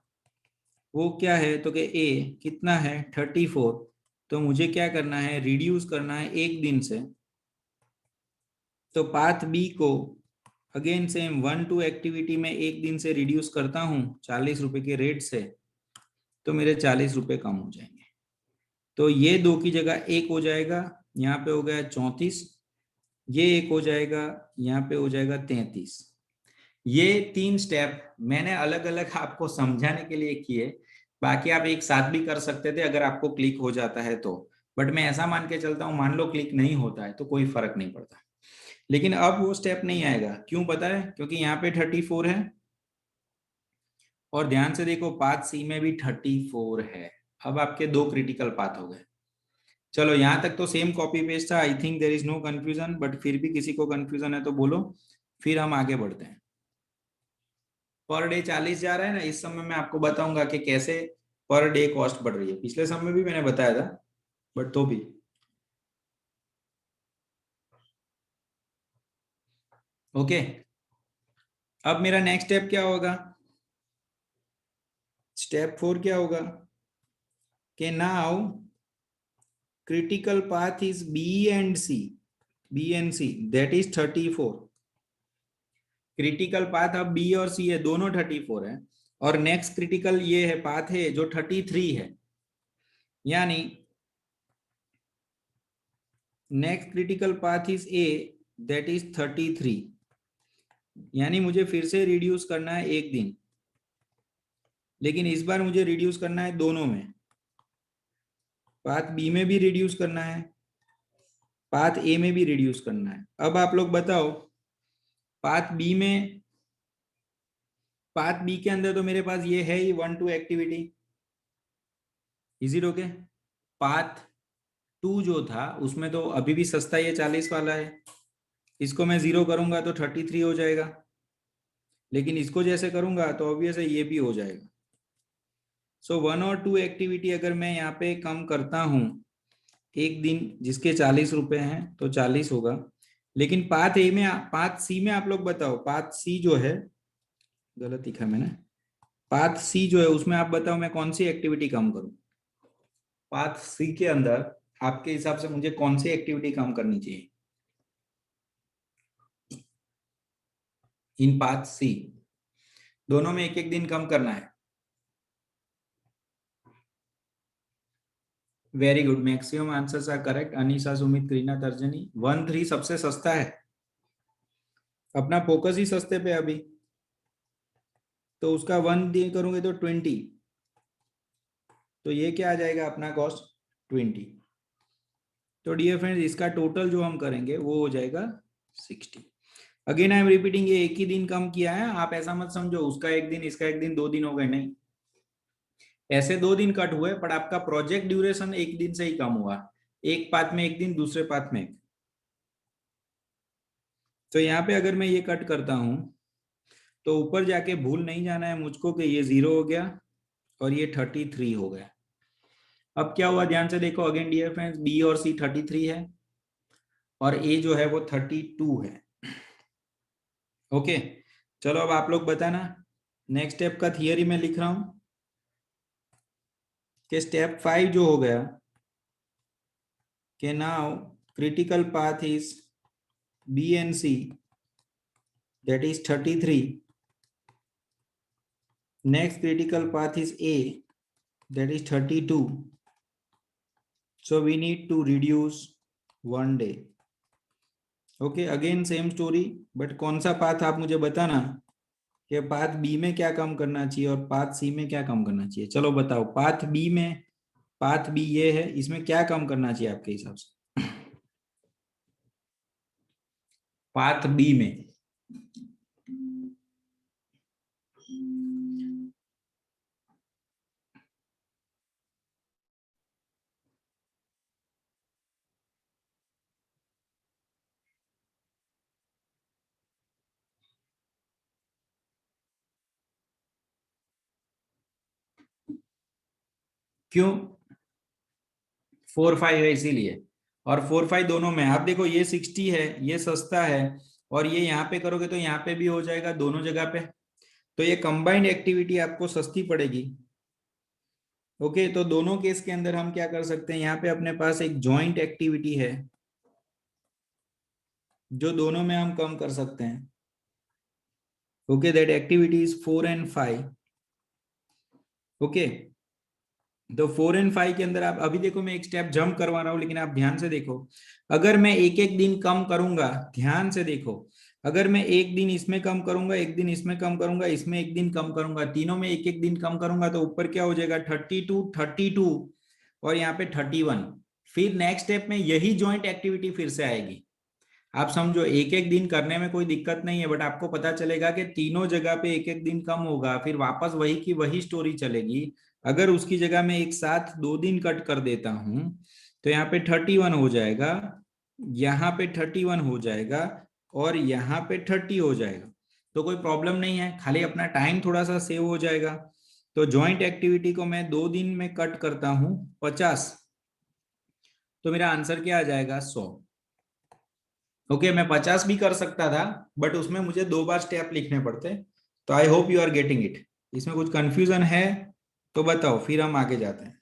वो क्या है? तो क्या ए कितना है? 34। तो मुझे क्या करना है? रिड्यूस करना है एक दिन से। तो पाथ बी को अगेन सेम 1-2 एक्टिविटी में एक दिन से रिड्यूस करता हूँ 40 रुपए के रेट से, तो मेरे 40 रुपए कम हो जाएंगे। तो ये 2 की जगह 1 हो जाएगा, यहाँ पे हो गया 34। ये 1 हो जाएगा, यहाँ पे हो जाएगा 33। ये 3 स्टेप मैंने अलग अलग आपको समझाने के लिए किए। बाकी आप एक साथ भी कर सकते थे अगर आपको क्लिक हो जाता है तो। बट मैं ऐसा मान के चलता हूँ, मान लो क्लिक नहीं होता है तो कोई फर्क नहीं पड़ता। लेकिन अब वो स्टेप नहीं आएगा, क्यों पता है? क्योंकि यहाँ पे 34 है, और ध्यान से देखो पाथ सी में भी 34 है। अब आपके 2 क्रिटिकल पाथ हो गए। चलो यहाँ तक तो सेम कॉपी पेस्ट था। I think there is no confusion, but फिर भी किसी को कंफ्यूजन है तो बोलो, फिर हम आगे बढ़ते हैं। पर डे 40 जा रहा है ना, इस समय मैं आपको बताऊंगा कि कैसे पर डे कॉस्ट बढ़ रही है। पिछले समय भी मैंने बताया था, बट तो भी ओके। अब मेरा नेक्स्ट स्टेप क्या होगा? स्टेप 4 क्या होगा कि now critical path is B and C that is 34। Critical path अब बी और सी है, दोनों 34 है। और नेक्स्ट क्रिटिकल ये है पाथ है जो 33 है। यानी next critical path is a, that is 33। यानी मुझे फिर से रिड्यूस करना है एक दिन, लेकिन इस बार मुझे रिड्यूस करना है दोनों में। पाथ बी में भी रिड्यूस करना है, पाथ ए में भी रिड्यूस करना है। अब आप लोग बताओ, पाथ बी में, पाथ बी के अंदर तो मेरे पास ये है ही 1-2 activity. Is it okay? Path 2 जो था उसमें तो अभी भी सस्ता ये 40 वाला है। इसको मैं 0 करूंगा तो 33 हो जाएगा, लेकिन इसको जैसे करूंगा तो ऑब्वियस है ये भी हो जाएगा। सो 1 और 2 एक्टिविटी अगर मैं यहाँ पे कम करता हूँ एक दिन, जिसके 40 रुपए हैं तो 40 होगा। लेकिन पाथ ए में, पाथ सी में आप लोग बताओ, पाथ सी जो है, गलत लिखा मैंने, पाथ सी जो है उसमें आप बताओ मैं कौन सी एक्टिविटी कम करूं। पाथ सी के अंदर आपके हिसाब से मुझे कौन सी एक्टिविटी कम करनी चाहिए इन पाथ सी? दोनों में एक एक दिन कम करना है। Very good, maximum answers are correct. Anisa, Sumit, Kareena, Tarjani. 1-3 सबसे सस्ता है, अपना फोकस ही सस्ते पे अभी। तो उसका 1 दिन करूंगे तो 20, तो ये क्या आ जाएगा अपना कॉस्ट 20। तो डियर फ्रेंड्स, इसका टोटल जो हम करेंगे वो हो जाएगा 60। अगेन आई एम रिपीटिंग, ये एक ही दिन कम किया है, आप ऐसा मत समझो उसका एक दिन इसका एक दिन 2 दिन हो गए, नहीं। ऐसे 2 दिन कट हुए, पर आपका प्रोजेक्ट ड्यूरेशन एक दिन से ही कम हुआ। एक पाथ में एक दिन, दूसरे पाथ में एक। तो यहाँ पे अगर मैं ये कट करता हूं तो ऊपर जाके भूल नहीं जाना है मुझको कि ये 0 हो गया और ये 33 हो गया। अब क्या हुआ ध्यान से देखो अगेन डियर फ्रेंड्स, बी और सी 33 है और ए जो है वो 32 है। ओके, चलो अब आप लोग बताना। नेक्स्ट स्टेप का थियरी में लिख रहा हूं कि स्टेप 5 जो हो गया कि now critical path is B and C, that is 33. Next critical path is A, that is 32. So we need to reduce 1 day. Okay, again same story, but कौन सा पाथ आप मुझे बताना कि पाथ बी में क्या कम करना चाहिए और पाथ सी में क्या कम करना चाहिए। चलो बताओ, पाथ बी में, पाथ बी ये है, इसमें क्या कम करना चाहिए आपके हिसाब से? पाथ बी में क्यों? 4-5 है इसीलिए। और 4-5 दोनों में आप देखो, ये 60 है, ये सस्ता है, और ये यहाँ पे करोगे तो यहाँ पे भी हो जाएगा दोनों जगह पे। तो ये कंबाइंड एक्टिविटी आपको सस्ती पड़ेगी। ओके, तो दोनों केस के अंदर हम क्या कर सकते हैं, यहाँ पे अपने पास एक जॉइंट एक्टिविटी है जो दोनों में हम कम कर सकते हैं। Okay, that activity is 4 and 5। Okay, तो 4 and 5 के अंदर आप अभी देखो, मैं एक स्टेप जंप करवा रहा हूं, लेकिन आप ध्यान से देखो। अगर मैं एक एक दिन कम करूंगा, ध्यान से देखो, अगर मैं एक दिन इसमें कम करूंगा, एक दिन इसमें कम करूंगा, इसमें एक दिन कम करूंगा, तीनों में एक एक दिन कम करूंगा, तो ऊपर क्या हो जाएगा 32 और यहाँ पे 31। फिर नेक्स्ट स्टेप में यही ज्वाइंट एक्टिविटी फिर से आएगी। आप समझो, एक एक दिन करने में कोई दिक्कत नहीं है, बट आपको पता चलेगा कि तीनों जगह पे एक एक दिन कम होगा, फिर वापस वही की वही स्टोरी चलेगी। अगर उसकी जगह में एक साथ 2 दिन कट कर देता हूं तो यहाँ पे 31 हो जाएगा, यहाँ पे 31 हो जाएगा और यहाँ पे 30 हो जाएगा। तो कोई प्रॉब्लम नहीं है, खाली अपना टाइम थोड़ा सा सेव हो जाएगा। तो ज्वाइंट एक्टिविटी को मैं 2 दिन में कट करता हूं 50, तो मेरा आंसर क्या आ जाएगा 100। ओके, मैं 50 भी कर सकता था, बट उसमें मुझे 2 बार स्टेप लिखने पड़ते। तो I hope you are getting it. इसमें कुछ कंफ्यूजन है तो बताओ, फिर हम आगे जाते हैं।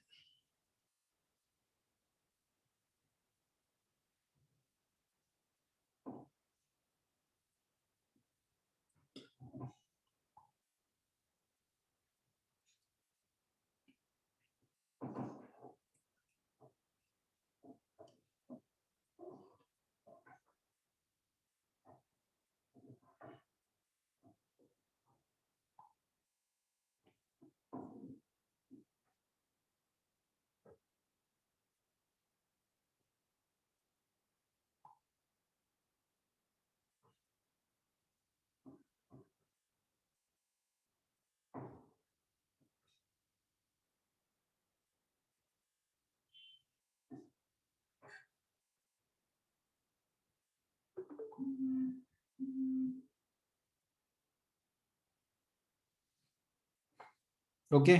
ओके,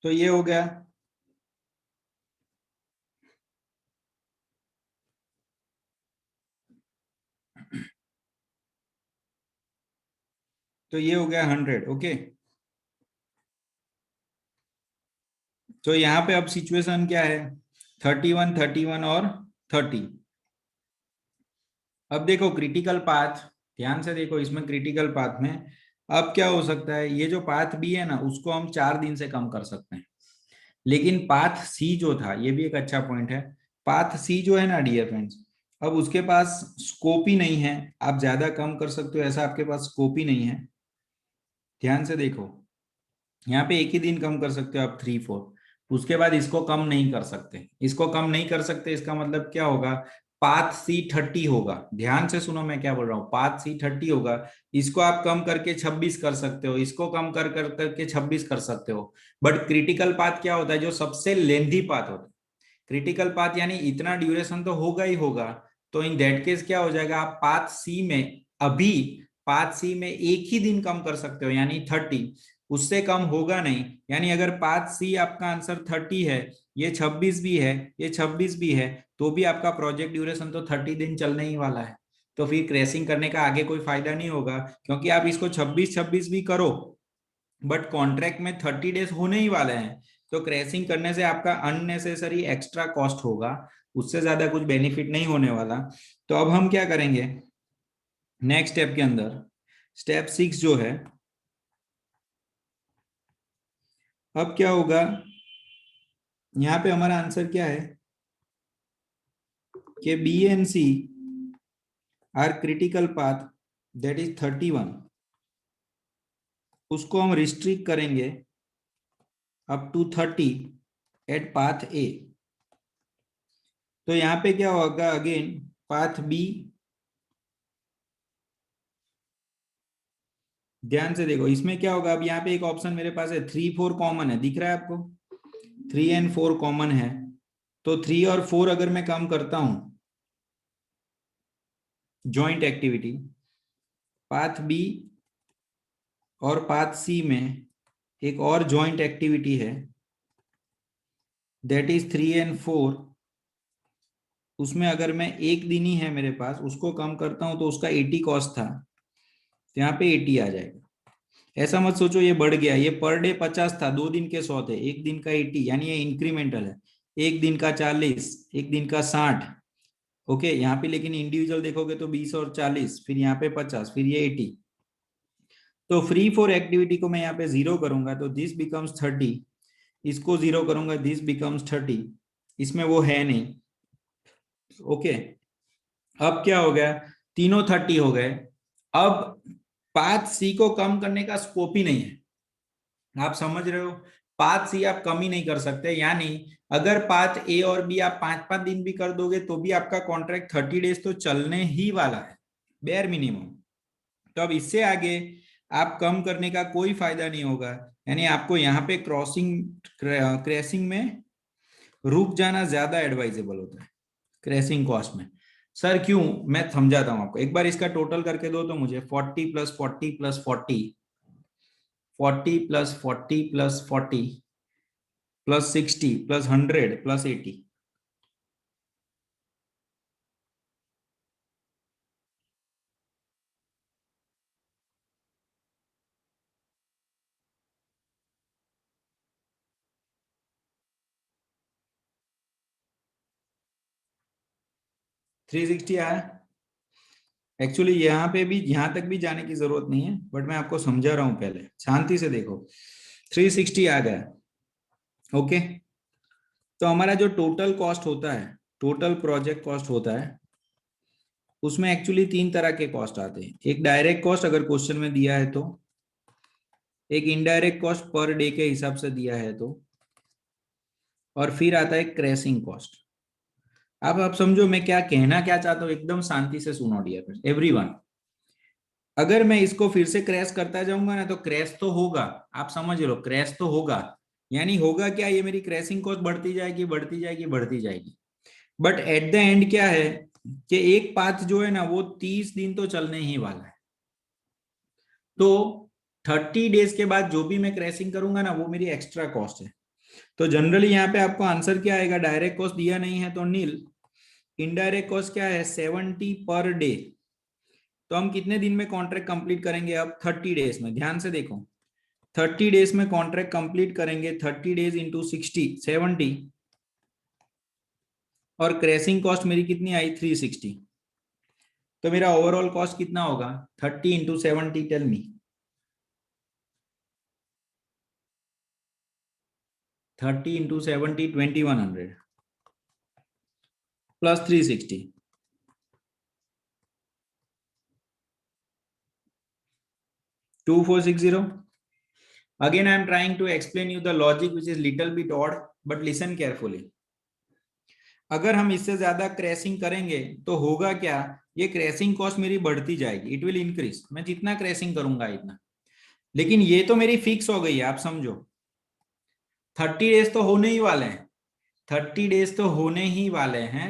तो ये हो गया, तो ये हो गया 100। ओके, तो यहाँ पे अब सिचुएशन क्या है, 31, 31 और 30। अब देखो क्रिटिकल पाथ, ध्यान से देखो इसमें क्रिटिकल पाथ में अब क्या हो सकता है, ये जो पाथ बी है ना उसको हम 4 दिन से कम कर सकते हैं, लेकिन पाथ सी जो था, ये भी एक अच्छा पॉइंट है, पाथ सी जो है ना डियर फ्रेंड्स, अब उसके पास स्कोप ही नहीं है, आप ज्यादा कम कर सकते हो ऐसा आपके पास स्कोप ही नहीं है। ध्यान से देखो, यहाँ पे एक ही दिन कम कर सकते हो आप 3, 4, उसके बाद इसको कम नहीं कर सकते, इसको कम नहीं कर सकते, इसका मतलब क्या होगा, पाथ सी 30 होगा। ध्यान से सुनो मैं क्या बोल रहा हूँ, पाथ सी 30 होगा, इसको आप कम करके 26 कर सकते हो, इसको कम कर कर करके 26 कर सकते हो। बट क्रिटिकल पाथ क्या होता है, जो सबसे लेंथी पाथ होता है, क्रिटिकल पाथ यानी इतना ड्यूरेशन तो होगा ही होगा। तो इन दैट केस क्या हो जाएगा, आप पाथ सी में अभी पाथ सी में एक ही दिन कम कर सकते हो यानी 30, उससे कम होगा नहीं। यानी अगर पाथ सी आपका आंसर 30 है, ये 26 भी है, ये 26 भी है, तो भी आपका प्रोजेक्ट ड्यूरेशन तो 30 दिन चलने ही वाला है। तो फिर क्रैशिंग करने का आगे कोई फायदा नहीं होगा, क्योंकि आप इसको 26-26 भी करो बट कॉन्ट्रैक्ट में 30 डेज होने ही वाले हैं। तो क्रैशिंग करने से आपका अननेसेसरी एक्स्ट्रा कॉस्ट होगा, उससे ज्यादा कुछ बेनिफिट नहीं होने वाला। तो अब हम क्या करेंगे नेक्स्ट स्टेप के अंदर, स्टेप 6 जो है, अब क्या होगा, यहाँ पे हमारा आंसर क्या है कि B and C are critical path that is 31, उसको हम रिस्ट्रिक्ट करेंगे up to 30 at path A. तो यहाँ पे क्या होगा, अगेन पाथ बी, ध्यान से देखो इसमें क्या होगा, अब यहाँ पे एक ऑप्शन मेरे पास है 3, 4 कॉमन है, दिख रहा है आपको, 3 एंड 4 कॉमन है। तो 3 और 4 अगर मैं कम करता हूं, जॉइंट एक्टिविटी पाथ बी और पाथ सी में एक और जॉइंट एक्टिविटी है दैट इज 3 एंड 4, उसमें अगर मैं एक दिन ही है मेरे पास, उसको कम करता हूं तो उसका 80 कॉस्ट था, तो यहाँ पे 80 आ जाएगा। ऐसा मत सोचो ये बढ़ गया, ये पर डे 50 था, 2 दिन के 100 थे, एक दिन का 80, यानी ये इंक्रीमेंटल है, एक दिन का 40, एक दिन का 60। ओके, यहाँ पे लेकिन इंडिविजुअल देखोगे तो 20 और 40, फिर यहाँ पे 50, फिर ये 80। तो फ्री फॉर एक्टिविटी को मैं यहाँ पे 0 करूंगा तो दिस बिकम्स 30, इसको 0 करूंगा दिस बिकम्स 30, इसमें वो है नहीं। ओके, अब क्या हो गया, तीनों 30 हो गए। अब पाथ सी को कम करने का स्कोप ही नहीं है, आप समझ रहे हो, पाथ सी आप कम ही नहीं कर सकते, यानी अगर पाथ ए और बी आप 5-5 दिन भी कर दोगे तो भी आपका कॉन्ट्रैक्ट 30 डेज तो चलने ही वाला है, बेयर मिनिमम। तो अब इससे आगे आप कम करने का कोई फायदा नहीं होगा, यानी आपको यहाँ पे क्रैशिंग में रुक जाना ज्यादा एडवाइजेबल होता है क्रैशिंग कॉस्ट में। सर क्यों, मैं समझाता हूँ आपको, एक बार इसका टोटल करके दो तो मुझे 40 plus 40 plus 40, 40 plus 40 plus 40 plus 60 plus 100 plus 80, 360 आया। एक्चुअली यहाँ पे भी, यहाँ तक भी जाने की जरूरत नहीं है, बट मैं आपको समझा रहा हूँ, पहले शांति से देखो, 360 आ गया। ओके, तो हमारा जो टोटल कॉस्ट होता है, टोटल प्रोजेक्ट कॉस्ट होता है, उसमें एक्चुअली 3 तरह के कॉस्ट आते हैं। एक डायरेक्ट कॉस्ट अगर क्वेश्चन में दिया है तो, एक इनडायरेक्ट कॉस्ट पर डे के हिसाब से दिया है तो, और फिर आता है क्रैशिंग कॉस्ट। अब आप समझो मैं क्या कहना क्या चाहता हूँ, एकदम शांति से सुनो डियर एवरीवन। अगर मैं इसको फिर से क्रैश करता जाऊंगा ना तो क्रैश तो होगा, आप समझ लो क्रैश तो होगा, यानी होगा क्या, ये मेरी क्रैशिंग कॉस्ट बढ़ती जाएगी बढ़ती जाएगी बढ़ती जाएगी। बट एट द एंड क्या है कि एक पाथ जो है ना वो 30 दिन तो चलने ही वाला है। तो 30 डेज के बाद जो भी मैं क्रैशिंग करूंगा ना वो मेरी एक्स्ट्रा कॉस्ट है। तो जनरली यहाँ पे आपको आंसर क्या आएगा, डायरेक्ट कॉस्ट दिया नहीं है तो नील, इनडायरेक्ट कॉस्ट क्या है 70 पर डे। तो हम कितने दिन में कॉन्ट्रैक्ट कंप्लीट करेंगे, अब 30 डेज में, ध्यान से देखो 30 डेज में कॉन्ट्रैक्ट कंप्लीट करेंगे, 30 डेज इंटू 60 70, और क्रेसिंग कॉस्ट मेरी कितनी आई 360। तो मेरा ओवरऑल कॉस्ट कितना होगा 30 into 70, tell me. 30 into 70 2100 plus 360, 2460। Again, I am trying to explain you the logic which is little bit odd, but listen carefully. अगर हम इससे ज्यादा क्रैशिंग करेंगे तो होगा क्या, ये क्रैशिंग कॉस्ट मेरी बढ़ती जाएगी, इट विल इंक्रीज, मैं जितना क्रैशिंग करूंगा इतना। लेकिन ये तो मेरी फिक्स हो गई है, आप समझो 30 डेज तो होने ही वाले हैं, 30 डेज तो होने ही वाले हैं,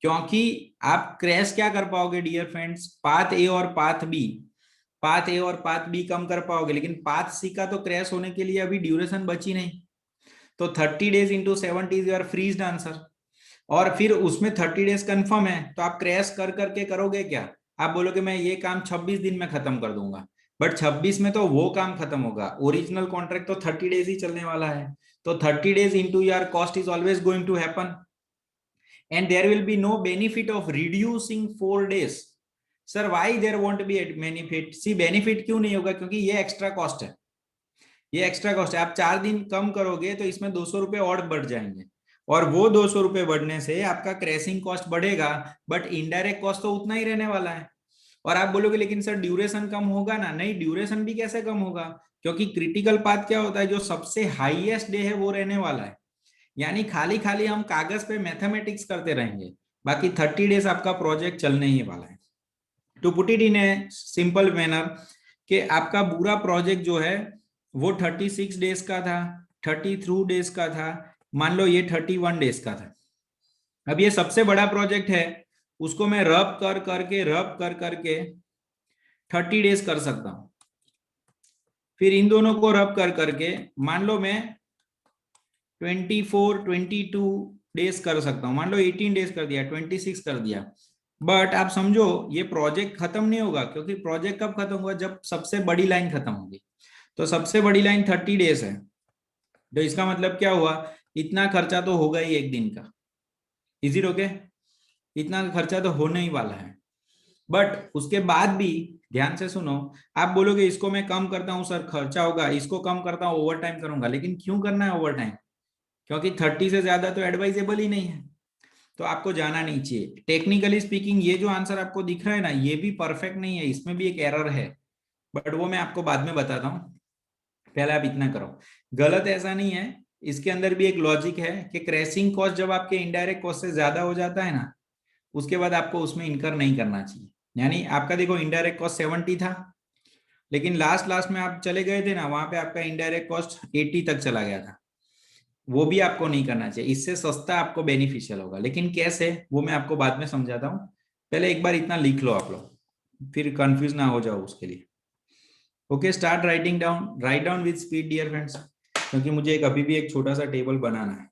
क्योंकि आप क्रैश क्या कर पाओगे डियर फ्रेंड्स, पाथ ए और पाथ बी, पाथ ए और पाथ बी कम कर पाओगे, लेकिन पाथ सी का तो क्रैश होने के लिए अभी ड्यूरेशन बची नहीं। तो 30 days into 70 is your freezed answer, और फिर उसमें 30 डेज कंफर्म है, तो आप क्रैश कर करके करोगे क्या, आप बोलोगे मैं ये काम 26 दिन में खत्म कर दूंगा, बट 26 में तो वो काम खत्म होगा, ओरिजिनल कॉन्ट्रैक्ट तो 30 डेज ही चलने वाला है। तो 30 days into your cost is always going to happen, and there will be no benefit of reducing 4 days. Sir why there won't be benefit, C benefit क्यों नहीं होगा, क्योंकि ये एक्स्ट्रा कॉस्ट है, ये एक्स्ट्रा कॉस्ट है, आप 4 दिन कम करोगे तो इसमें 200 रुपए और बढ़ जाएंगे, और वो 200 रुपए बढ़ने से आपका क्रैशिंग कॉस्ट बढ़ेगा, बट इनडायरेक्ट कॉस्ट तो उतना ही रहने वाला है। और आप बोलोगे लेकिन सर ड्यूरेशन कम होगा ना, नहीं ड्यूरेशन भी कैसे कम होगा, क्योंकि क्रिटिकल पाथ क्या होता है, जो सबसे हाईएस्ट डे है वो रहने वाला है, यानी खाली खाली हम कागज पे मैथमेटिक्स करते रहेंगे, बाकी 30 डेज आपका प्रोजेक्ट चलने ही वाला है। To put it in a simple manner, कि आपका पूरा प्रोजेक्ट जो है वो 36 डेज का था, 32 डेज का था, मान लो ये 31 डेज का था। अब ये सबसे बड़ा प्रोजेक्ट है, उसको मैं रब कर करके 30 डेज कर सकता हूं, फिर इन दोनों को रब कर करके मान लो मैं 22 डेज कर सकता हूं, मान लो 18 डेज कर दिया, 26 कर दिया, बट आप समझो ये प्रोजेक्ट खत्म नहीं होगा, क्योंकि प्रोजेक्ट कब खत्म होगा, जब सबसे बड़ी लाइन खत्म होगी, तो सबसे बड़ी लाइन 30 डेज है, तो इसका मतलब क्या हुआ, इतना खर्चा तो होगा ही एक दिन का, इजी ओके, इतना खर्चा तो होने ही वाला है। बट उसके बाद भी ध्यान से सुनो, आप बोलोगे इसको मैं कम करता हूं सर खर्चा होगा, इसको कम करता हूं ओवर टाइम करूंगा, लेकिन क्यों करना है ओवर टाइम, क्योंकि 30 से ज्यादा तो एडवाइजेबल ही नहीं है, तो आपको जाना नहीं चाहिए। टेक्निकली स्पीकिंग ये जो आंसर आपको दिख रहा है ना, ये भी परफेक्ट नहीं है, इसमें भी एक एरर है, बट वो मैं आपको बाद में बताता हूँ, पहले आप इतना करो। गलत ऐसा नहीं है, इसके अंदर भी एक लॉजिक है कि क्रैशिंग कॉस्ट जब आपके इनडायरेक्ट कॉस्ट से ज्यादा हो जाता है ना, उसके बाद आपको उसमें इनकर नहीं करना चाहिए। यानी आपका देखो इनडायरेक्ट कॉस्ट 70 था, लेकिन लास्ट लास्ट में आप चले गए थे ना, वहां पे आपका इनडायरेक्ट कॉस्ट 80 तक चला गया था, वो भी आपको नहीं करना चाहिए, इससे सस्ता आपको बेनिफिशियल होगा, लेकिन कैसे वो मैं आपको बाद में समझाता हूँ, पहले एक बार इतना लिख लो आप लोग, फिर कंफ्यूज ना हो जाओ उसके लिए। Okay start writing down, write down with speed dear friends, क्योंकि मुझे एक अभी भी एक छोटा सा टेबल बनाना है।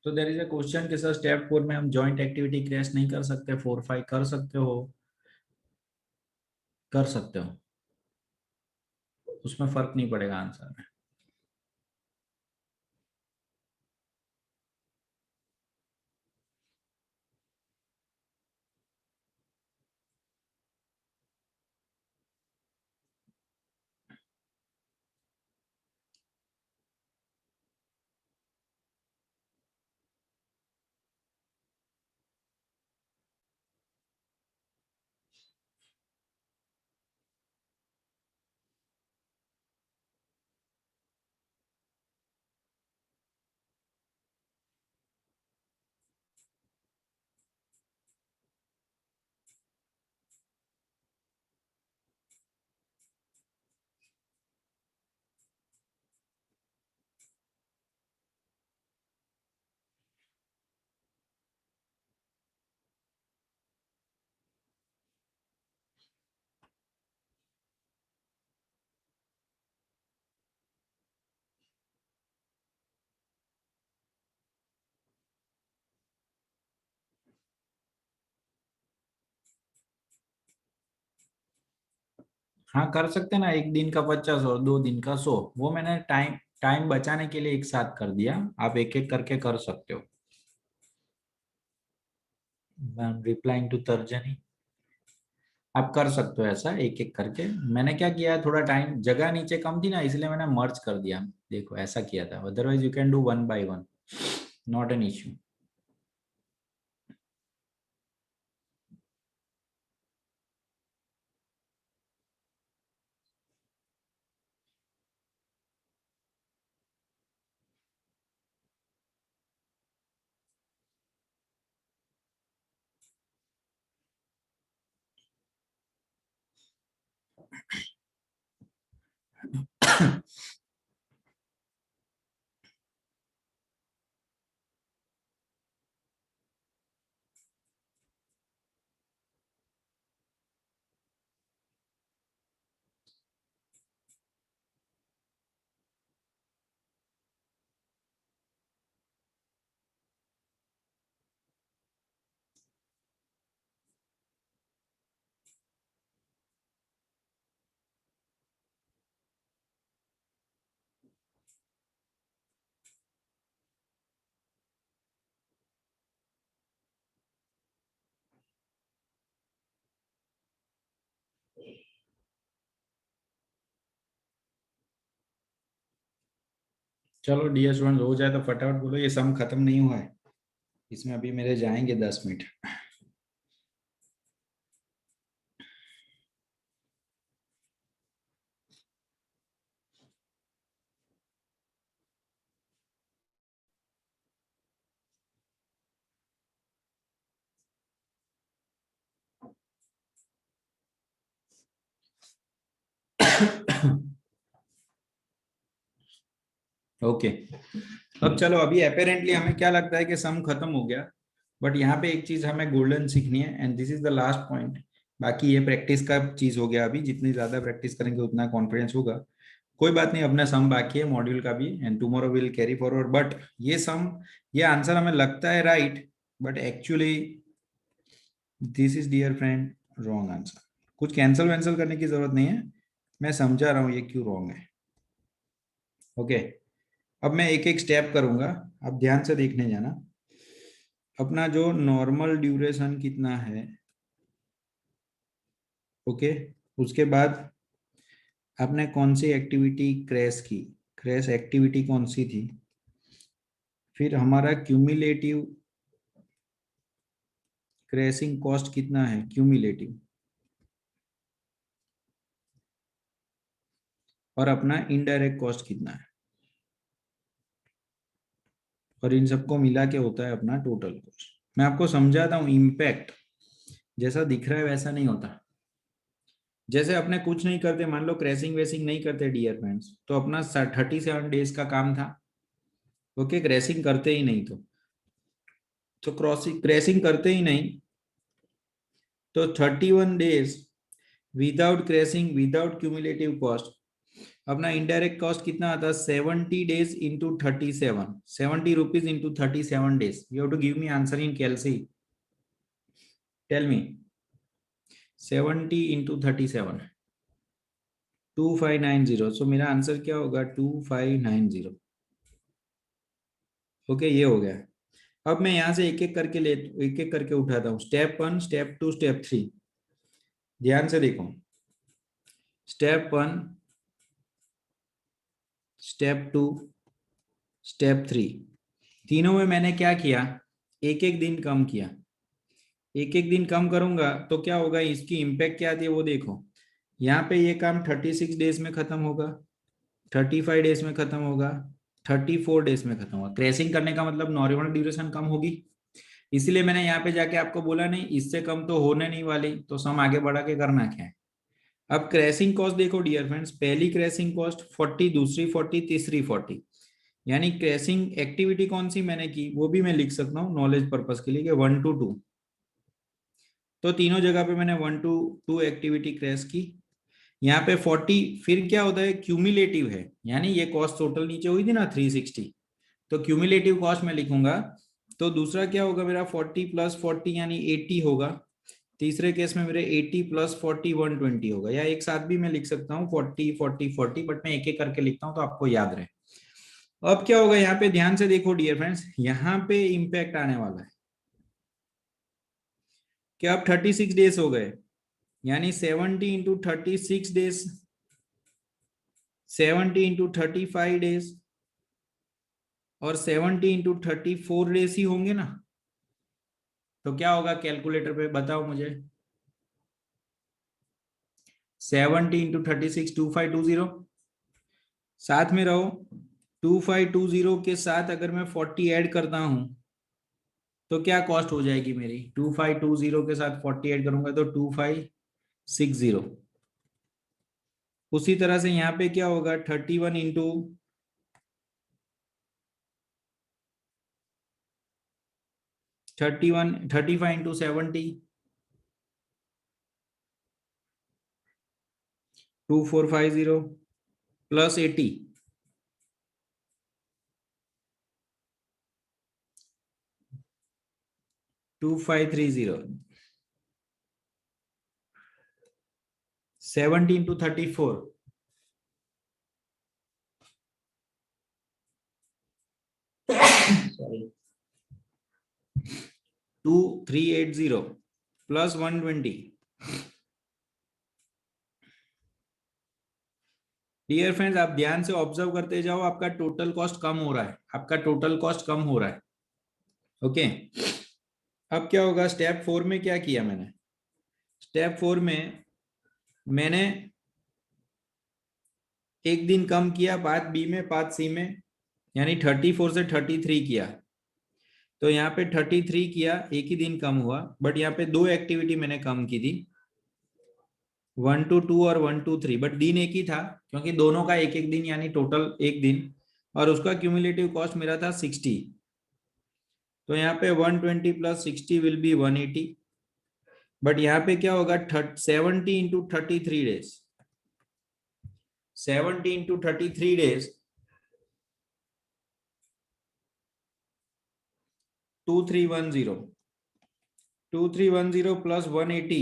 तो देयर इज अ क्वेश्चन कि सर स्टेप 4 में हम जॉइंट एक्टिविटी क्रैश नहीं कर सकते, 4-5 कर सकते हो? कर सकते हो, उसमें फर्क नहीं पड़ेगा आंसर में। हाँ कर सकते हैं ना, एक दिन का 50 और 2 दिन का 100, वो मैंने टाइम टाइम बचाने के लिए एक साथ कर दिया। आप एक एक करके कर सकते हो। आई एम रिप्लाइंग टू तर्जनी। आप कर सकते हो ऐसा एक एक करके। मैंने क्या किया, थोड़ा टाइम जगह नीचे कम थी ना, इसलिए मैंने मर्ज कर दिया। देखो ऐसा किया था, otherwise you can do 1 by 1, not an issue. चलो डियर स्टूडेंट, हो जाए तो फटाफट बोलो, ये सम खत्म नहीं हुआ है, इसमें अभी मेरे जाएंगे 10 मिनट। ओके, अब चलो, अभी अपेरेंटली हमें क्या लगता है कि सम खत्म हो गया, बट यहाँ पे एक चीज हमें गोल्डन सीखनी है, and this is the last point. बाकी ये प्रैक्टिस का चीज हो गया, अभी जितनी ज्यादा प्रैक्टिस करेंगे उतना कॉन्फिडेंस होगा। कोई बात नहीं, अपना सम बाकी है मॉड्यूल का भी, and tomorrow will carry forward. But ये सम, ये आंसर हमें लगता है right, but actually this is dear friend wrong answer. कुछ कैंसिल वैंसिल करने की जरूरत नहीं है, मैं समझा रहा हूँ ये क्यों रॉन्ग है। ओके, अब मैं एक एक स्टेप करूंगा, आप ध्यान से देखने जाना। अपना जो नॉर्मल ड्यूरेशन कितना है, ओके, उसके बाद आपने कौन सी एक्टिविटी क्रैश की, क्रैश एक्टिविटी कौन सी थी, फिर हमारा क्यूमुलेटिव क्रैशिंग कॉस्ट कितना है क्यूमुलेटिव, और अपना इनडायरेक्ट कॉस्ट कितना है, और इन सबको मिला के होता है अपना टोटल कॉस्ट। मैं आपको समझाता हूँ, इम्पैक्ट जैसा दिख रहा है वैसा नहीं होता। जैसे अपने कुछ नहीं करते, मान लो क्रैशिंग वेसिंग नहीं करते डियर फ्रेंड्स, तो अपना 37 डेज का काम था। ओके, क्रैशिंग करते ही नहीं, तो क्रॉसिंग क्रैशिंग करते ही नहीं, तो 31 days without crashing without cumulative cost, अपना इनडायरेक्ट कॉस्ट कितना आता है 70 days into 37, 70 rupees into 37 days. You have to give me answer in कैलसी. Tell me. 70 इंटू 37, 2590. सो मेरा आंसर क्या होगा 2590. ओके, ये हो गया. अब मैं यहां से एक एक करके उठाता हूँ. Step 1, step 2, step 3. ध्यान से देखो. Step 1, step 2, step 3. तीनों में मैंने क्या किया, एक एक दिन कम किया. एक एक दिन कम करूंगा तो क्या होगा, इसकी इम्पैक्ट क्या आती है वो देखो. यहाँ पे ये काम 36 डेज में खत्म होगा, 35 डेज में खत्म होगा, 34 डेज में खत्म होगा. क्रैशिंग करने का मतलब नॉर्मल ड्यूरेशन कम होगी. इसीलिए मैंने यहाँ पे जाके आपको बोला नहीं, इससे कम तो होने नहीं वाली, तो सम आगे बढ़ा के करना क्या है. अब क्रैशिंग कॉस्ट देखो डियर फ्रेंड्स, पहली क्रैशिंग कॉस्ट 40, दूसरी 40, तीसरी 40. यानी क्रैशिंग एक्टिविटी कौन सी मैंने की वो भी मैं लिख सकता हूँ नॉलेज पर्पस के लिए कि 1 to 2. तो तीनों जगह पे मैंने 1 to 2 एक्टिविटी क्रैश की. यहाँ पे 40 फिर क्या होता है, क्यूमुलेटिव है. यानी ये कॉस्ट टोटल नीचे हुई थी ना 360, तो क्यूमुलेटिव कॉस्ट में लिखूंगा. तो दूसरा क्या होगा मेरा 40 प्लस 40 यानी 80 होगा. तीसरे केस में मेरे 80 प्लस 40 120 होगा. या एक साथ भी मैं लिख सकता हूँ 40 40 40, बट मैं एक एक करके लिखता हूँ तो आपको याद रहे. अब क्या होगा, यहाँ पे ध्यान से देखो डियर फ्रेंड्स, यहाँ पे इंपैक्ट आने वाला है कि अब 36 डेज हो गए. यानी 70 इंटू 36 डेज, 70 इंटू 35 डेज और 70 इंटू 34 डेज ही होंगे ना. तो क्या होगा कैलकुलेटर पे बताओ मुझे. 70 इंटू 36 2520. साथ में रहो. 2520 के साथ अगर मैं 40 ऐड करता हूं तो क्या कॉस्ट हो जाएगी मेरी. 2520 के साथ 40 ऐड करूंगा तो 2560. उसी तरह से यहाँ पे क्या होगा 31 into 35 into 70, 2450 plus 80, 2530. 70 into 34, sorry, 2380 plus 120. Dear friends, आप ध्यान से ऑब्जर्व करते जाओ, आपका टोटल कॉस्ट कम हो रहा है, आपका टोटल कॉस्ट कम हो रहा है. ओके. अब क्या होगा, स्टेप 4 में क्या किया मैंने. स्टेप 4 में मैंने एक दिन कम किया पार्ट बी में, पार्ट सी में. यानी 34 से 33 किया. तो यहाँ पे 33 किया, एक ही दिन कम हुआ. बट यहाँ पे दो एक्टिविटी मैंने कम की थी, 1 to 2 और 1 to 3. बट दिन एक ही था क्योंकि दोनों का एक एक दिन यानी टोटल एक दिन. और उसका क्यूमुलेटिव कॉस्ट मेरा था 60. तो यहाँ पे 120 प्लस 60 विल बी 180. बट यहाँ पे क्या होगा 70 into 33 days, 70 into 33 days 2310, 2310 plus 180,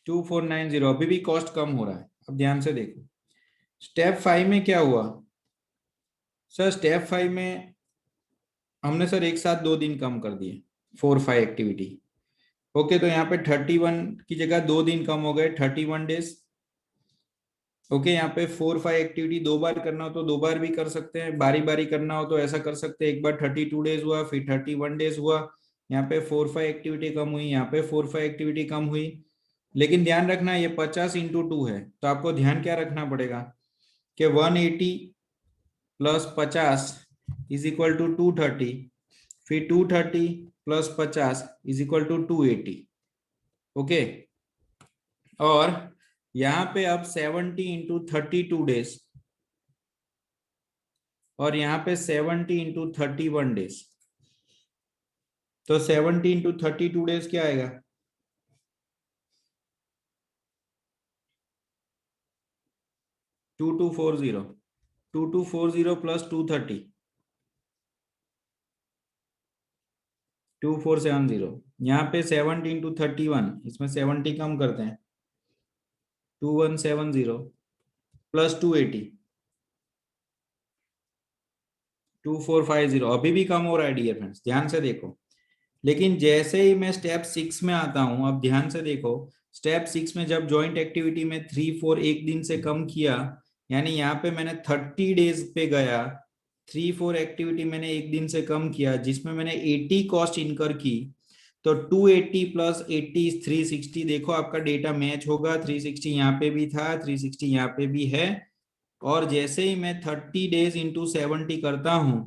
2490. अभी भी कॉस्ट कम हो रहा है. अब ध्यान से देखो. स्टेप 5 में क्या हुआ सर, स्टेप 5 में हमने सर एक साथ दो दिन कम कर दिए, 4-5 एक्टिविटी. ओके, तो यहाँ पे 31 की जगह दो दिन कम हो गए, 31 डेज. ओके, यहाँ पे 4-5 एक्टिविटी दो बार करना हो तो दो बार भी कर सकते हैं, बारी बारी करना हो तो ऐसा कर सकते हैं. एक बार 32 डेज हुआ, फिर 31 डेज हुआ. यहाँ पे 4-5 एक्टिविटी कम हुई, यहाँ पे 4-5 एक्टिविटी कम हुई. लेकिन ध्यान रखना ये 50 इंटू 2 है, तो आपको ध्यान क्या रखना पड़ेगा कि 180 प्लस 50 इज इक्वल टू 230, फिर 230 plus 50 is equal to 280. Okay. और यहाँ पे अब 70 इंटू 32 डेज और यहाँ पे 70 इंटू 31 डेज. तो 70 इंटू 32 डेज क्या आएगा 2240, 2240 प्लस 230, 2470। यहाँ पे 70 इंटू 31, इसमें 70 कम करते हैं, 2170 प्लस 280, 2450। अभी भी कम हो रहा है डियर फ्रेंड्स, ध्यान से देखो। लेकिन जैसे ही मैं स्टेप 6 में आता हूं, अब ध्यान से देखो, स्टेप 6 में जब जॉइंट एक्टिविटी में 3-4 एक दिन से कम किया, यानी यहाँ पे मैंने 30 डेज पे गया, 3-4 एक्टिविटी मैंने एक दिन से कम किया, जिसमें मैंने 80 कॉस्ट इनकर की, तो 280 प्लस 80 360। देखो आपका डेटा मैच होगा, 360 यहाँ पे भी था, 360 यहाँ पे भी है। और जैसे ही मैं 30 डेज इंटू 70 करता हूं,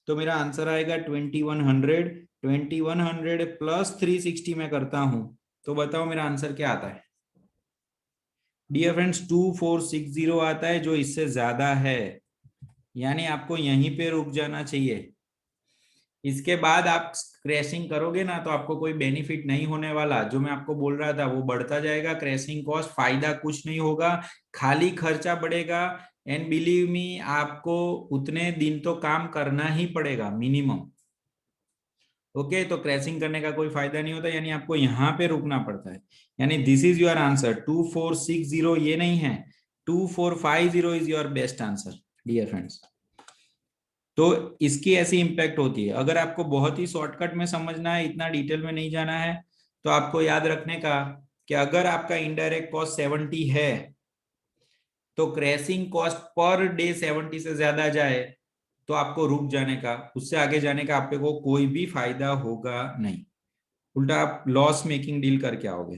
तो मेरा आंसर आएगा 2100। 2100 प्लस 360 में करता हूं, तो बताओ मेरा आंसर क्या आता है डियर फ्रेंड्स? 2460 आता है, जो इससे ज्यादा है। यानी आपको यहीं पे रुक जाना चाहिए। इसके बाद आप क्रैशिंग करोगे ना, तो आपको कोई बेनिफिट नहीं होने वाला। जो मैं आपको बोल रहा था वो बढ़ता जाएगा, क्रैशिंग कॉस्ट, फायदा कुछ नहीं होगा, खाली खर्चा बढ़ेगा। एंड बिलीव मी, आपको उतने दिन तो काम करना ही पड़ेगा मिनिमम। ओके, तो क्रैशिंग करने का कोई फायदा नहीं होता, यानी आपको यहाँ पे रुकना पड़ता है। यानी दिस इज योर आंसर, 2460 ये नहीं है, 2450 is your best answer dear friends. तो इसकी ऐसी इंपैक्ट होती है। अगर आपको बहुत ही शॉर्टकट में समझना है, इतना डिटेल में नहीं जाना है, तो आपको याद रखने का कि अगर आपका इनडायरेक्ट कॉस्ट 70 है, तो क्रैशिंग कॉस्ट पर डे 70 से ज्यादा जाए, तो आपको रुक जाने का, उससे आगे जाने का आपको कोई भी फायदा होगा नहीं, उल्टा आप लॉस मेकिंग डील करके आओगे।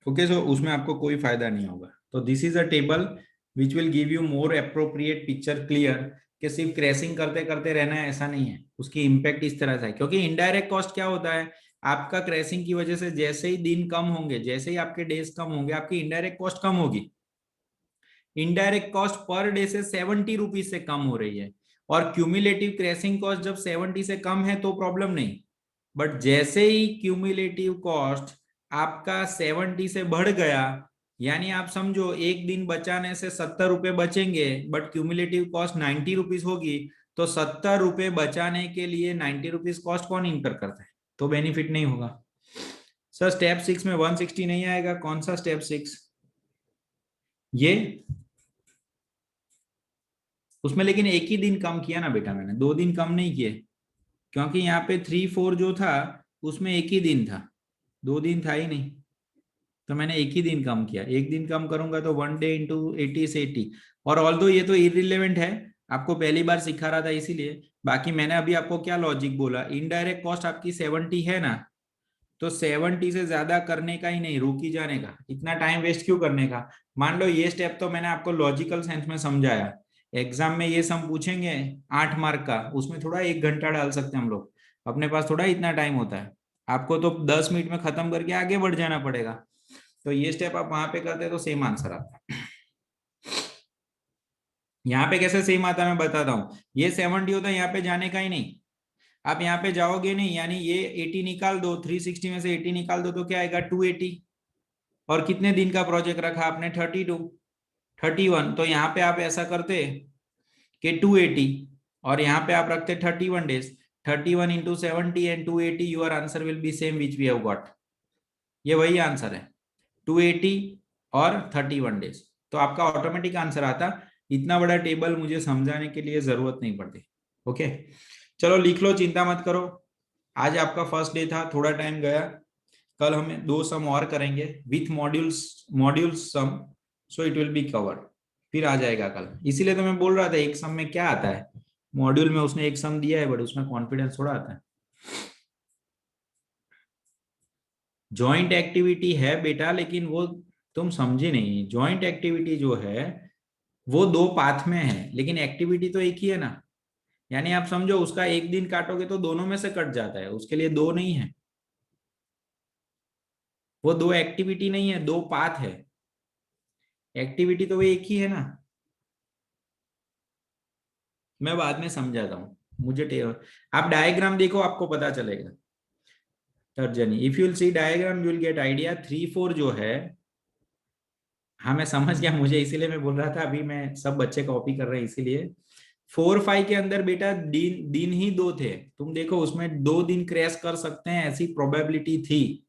ओके, सो उसमें आपको कोई फायदा नहीं होगा। तो this is a table which will give you more appropriate picture clear, कि सिर्फ क्रैशिंग करते करते रहना है ऐसा नहीं है, उसकी इंपैक्ट इस तरह से है। क्योंकि इनडायरेक्ट कॉस्ट क्या होता है, आपका क्रैशिंग की वजह से जैसे ही दिन कम होंगे, जैसे ही आपके डेज कम होंगे, आपकी इनडायरेक्ट कॉस्ट कम होगी। इनडायरेक्ट कॉस्ट पर डे से 70 रुपीज से कम हो रही है, और क्यूमुलेटिव क्रैशिंग कॉस्ट जब 70 से कम है तो प्रॉब्लम नहीं। बट जैसे ही क्यूमुलेटिव कॉस्ट आपका 70 से बढ़ गया, यानी आप समझो एक दिन बचाने से 70 रुपए बचेंगे, बट क्यूमुलेटिव कॉस्ट 90 रुपीज होगी, तो 70 रुपए बचाने के लिए 90 रुपीज कॉस्ट कौन इनकर करता है? तो बेनिफिट नहीं होगा। सर स्टेप 6 में 160 नहीं आएगा, कौन सा स्टेप 6? ये उसमें लेकिन एक ही दिन कम किया ना बेटा, मैंने 2 दिन कम नहीं किए, क्योंकि यहाँ पे 3-4 जो था उसमें एक ही दिन था, 2 दिन था ही नहीं। तो मैंने एक ही दिन कम किया, एक दिन कम करूंगा तो 1 डे इंटू 80 से 80। और ऑल दो ये तो इरिलेवेंट है, आपको पहली बार सिखा रहा था इसीलिए। बाकी मैंने अभी आपको क्या लॉजिक बोला, इनडायरेक्ट कॉस्ट आपकी 70 है ना, तो 70 से ज्यादा करने का ही नहीं, रुक ही जाने का, इतना टाइम वेस्ट क्यों करने का। मान लो ये स्टेप तो मैंने आपको लॉजिकल सेंस में समझाया, एग्जाम में ये सम पूछेंगे 8 मार्क का, उसमें थोड़ा 1 घंटा डाल सकते हैं हम लोग, अपने पास थोड़ा इतना टाइम होता है। आपको तो 10 मिनट में खत्म करके आगे बढ़ जाना पड़ेगा। तो ये स्टेप आप वहां पे करते तो सेम आंसर आता है। यहाँ पे कैसे सेम आता है मैं बताता हूँ। ये 70 होता है, यहाँ पे जाने का ही नहीं, आप यहाँ पे जाओगे नहीं, यानी ये 80 निकाल दो, 360 में से 80 निकाल दो, तो क्या आएगा 280। और कितने दिन का प्रोजेक्ट रखा आपने? 32, 31। तो यहाँ पे आप ऐसा करते कि 280, और यहाँ पे आप रखते 31 days, 31 into 70 and 280, your answer will be same which we have got. ये वही आंसर है, 280 और 31 डेज, तो आपका ऑटोमेटिक आंसर आता। इतना बड़ा टेबल मुझे समझाने के लिए जरूरत नहीं पड़ती। ओके, चलो लिख लो, चिंता मत करो। आज आपका फर्स्ट डे था, थोड़ा टाइम गया, कल हम 2 सम और करेंगे with modules, modules sum, so it will be covered, फिर आ जाएगा कल। इसीलिए तो मैं बोल रहा था एक सम में क्या आता है, मॉड्यूल में उसने एक सम दिया है, बट उसमें कॉन्फिडेंस थोड़ा आता है। जॉइंट एक्टिविटी है बेटा, लेकिन वो तुम समझे नहीं, जॉइंट एक्टिविटी जो है वो 2 पाथ में है, लेकिन एक्टिविटी तो एक ही है ना। यानी आप समझो उसका एक दिन काटोगे तो दोनों में से कट जाता है, उसके लिए 2 नहीं है, वो 2 एक्टिविटी नहीं है, 2 पाथ है। एक्टिविटी तो वो एक ही है ना। मैं बाद में समझाता हूँ, आप डायग्राम देखो आपको पता चलेगा। तर्जनी, if you will C diagram you will get idea. 3 4 जो है, हाँ मैं समझ गया, मुझे इसीलिए मैं बोल रहा था, अभी मैं सब बच्चे कॉपी कर रहे हैं इसीलिए। 4 5 के अंदर बेटा दिन दिन ही 2 थे, तुम देखो उसमें 2 दिन क्रैश कर सकते हैं ऐसी प्रोबेबिलिटी थी,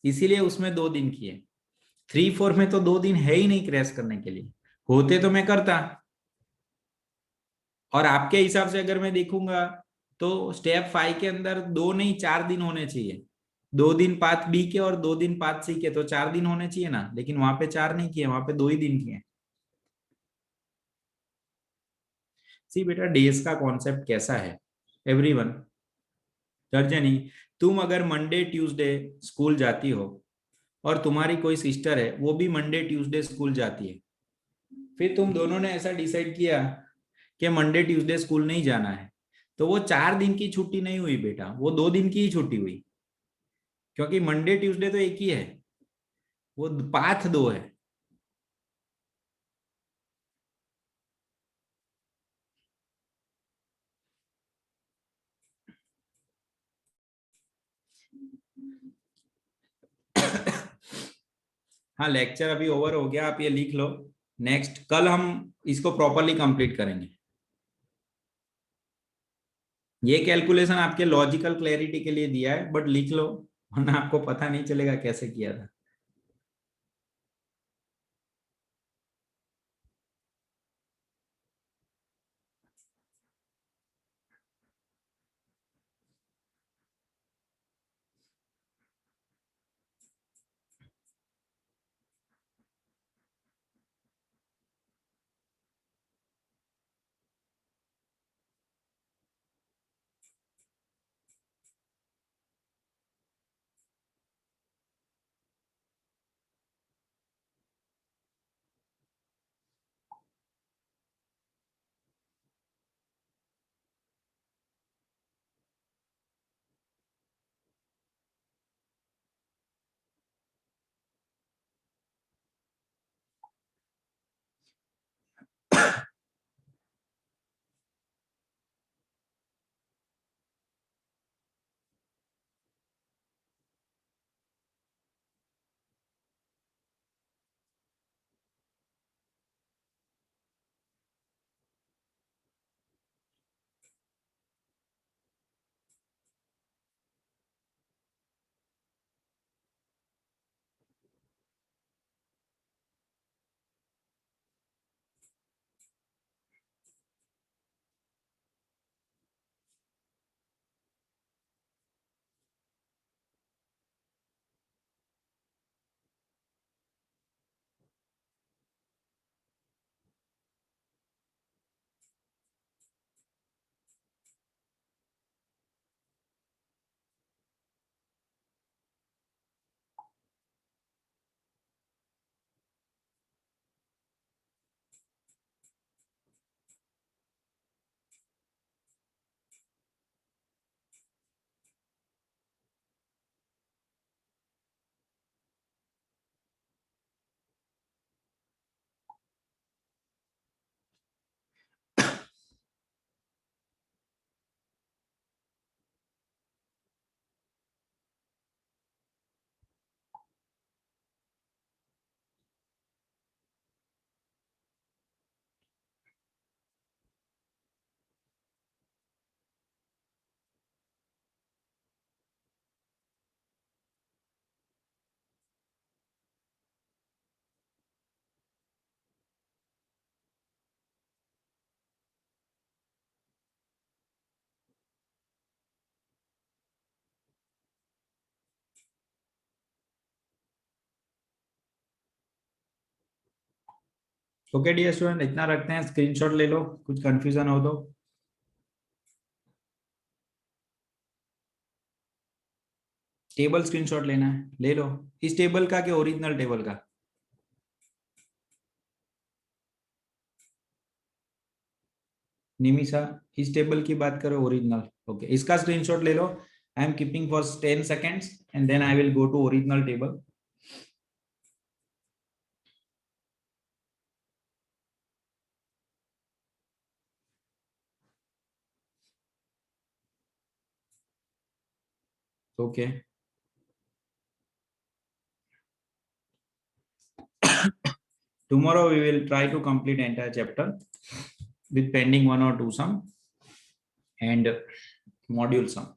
इसीलिए उसमें 2 दिन किए। 3 4 में तो 2 दिन है ही नहीं क्रैश करने के लिए, होते तो मैं करता। और आपके हिसाब से अगर मैं देखूंगा तो स्टेप 5 के अंदर 2 नहीं 4 दिन होने चाहिए। 2 दिन पाथ बी के और 2 दिन पाथ सी के, तो 4 दिन होने चाहिए ना, लेकिन वहां पे 4 नहीं किए, वहां पे 2 ही दिन किए। सी बेटा डेज का कॉन्सेप्ट कैसा है एवरीवन। तर्जनी, तुम अगर मंडे ट्यूसडे स्कूल जाती हो और तुम्हारी कोई सिस्टर है वो भी मंडे ट्यूसडे स्कूल जाती है, फिर तुम दोनों ने ऐसा डिसाइड किया कि मंडे ट्यूसडे स्कूल नहीं जाना है, तो वो 4 दिन की छुट्टी नहीं हुई बेटा, वो 2 दिन की ही छुट्टी हुई, क्योंकि मंडे ट्यूसडे तो एक ही है, वो पाथ 2 है। हाँ लेक्चर अभी ओवर हो गया, आप ये लिख लो। नेक्स्ट कल हम इसको प्रॉपरली कंप्लीट करेंगे। ये कैलकुलेशन आपके लॉजिकल क्लैरिटी के लिए दिया है, बट लिख लो वरना आपको पता नहीं चलेगा कैसे किया था। ओके डियर स्टूडेंट, इतना रखते हैं, स्क्रीनशॉट ले लो, कुछ कंफ्यूजन हो तो। टेबल स्क्रीनशॉट लेना है ले लो, इस टेबल का कि ओरिजिनल टेबल का। निमिषा, इस टेबल की बात करो ओरिजिनल। ओके इसका स्क्रीनशॉट ले लो। I am keeping for 10 seconds and then I will go to original table. Okay tomorrow we will try to complete entire chapter with pending one or two sum and module sum.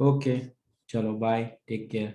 Okay, chalo, bye, take care.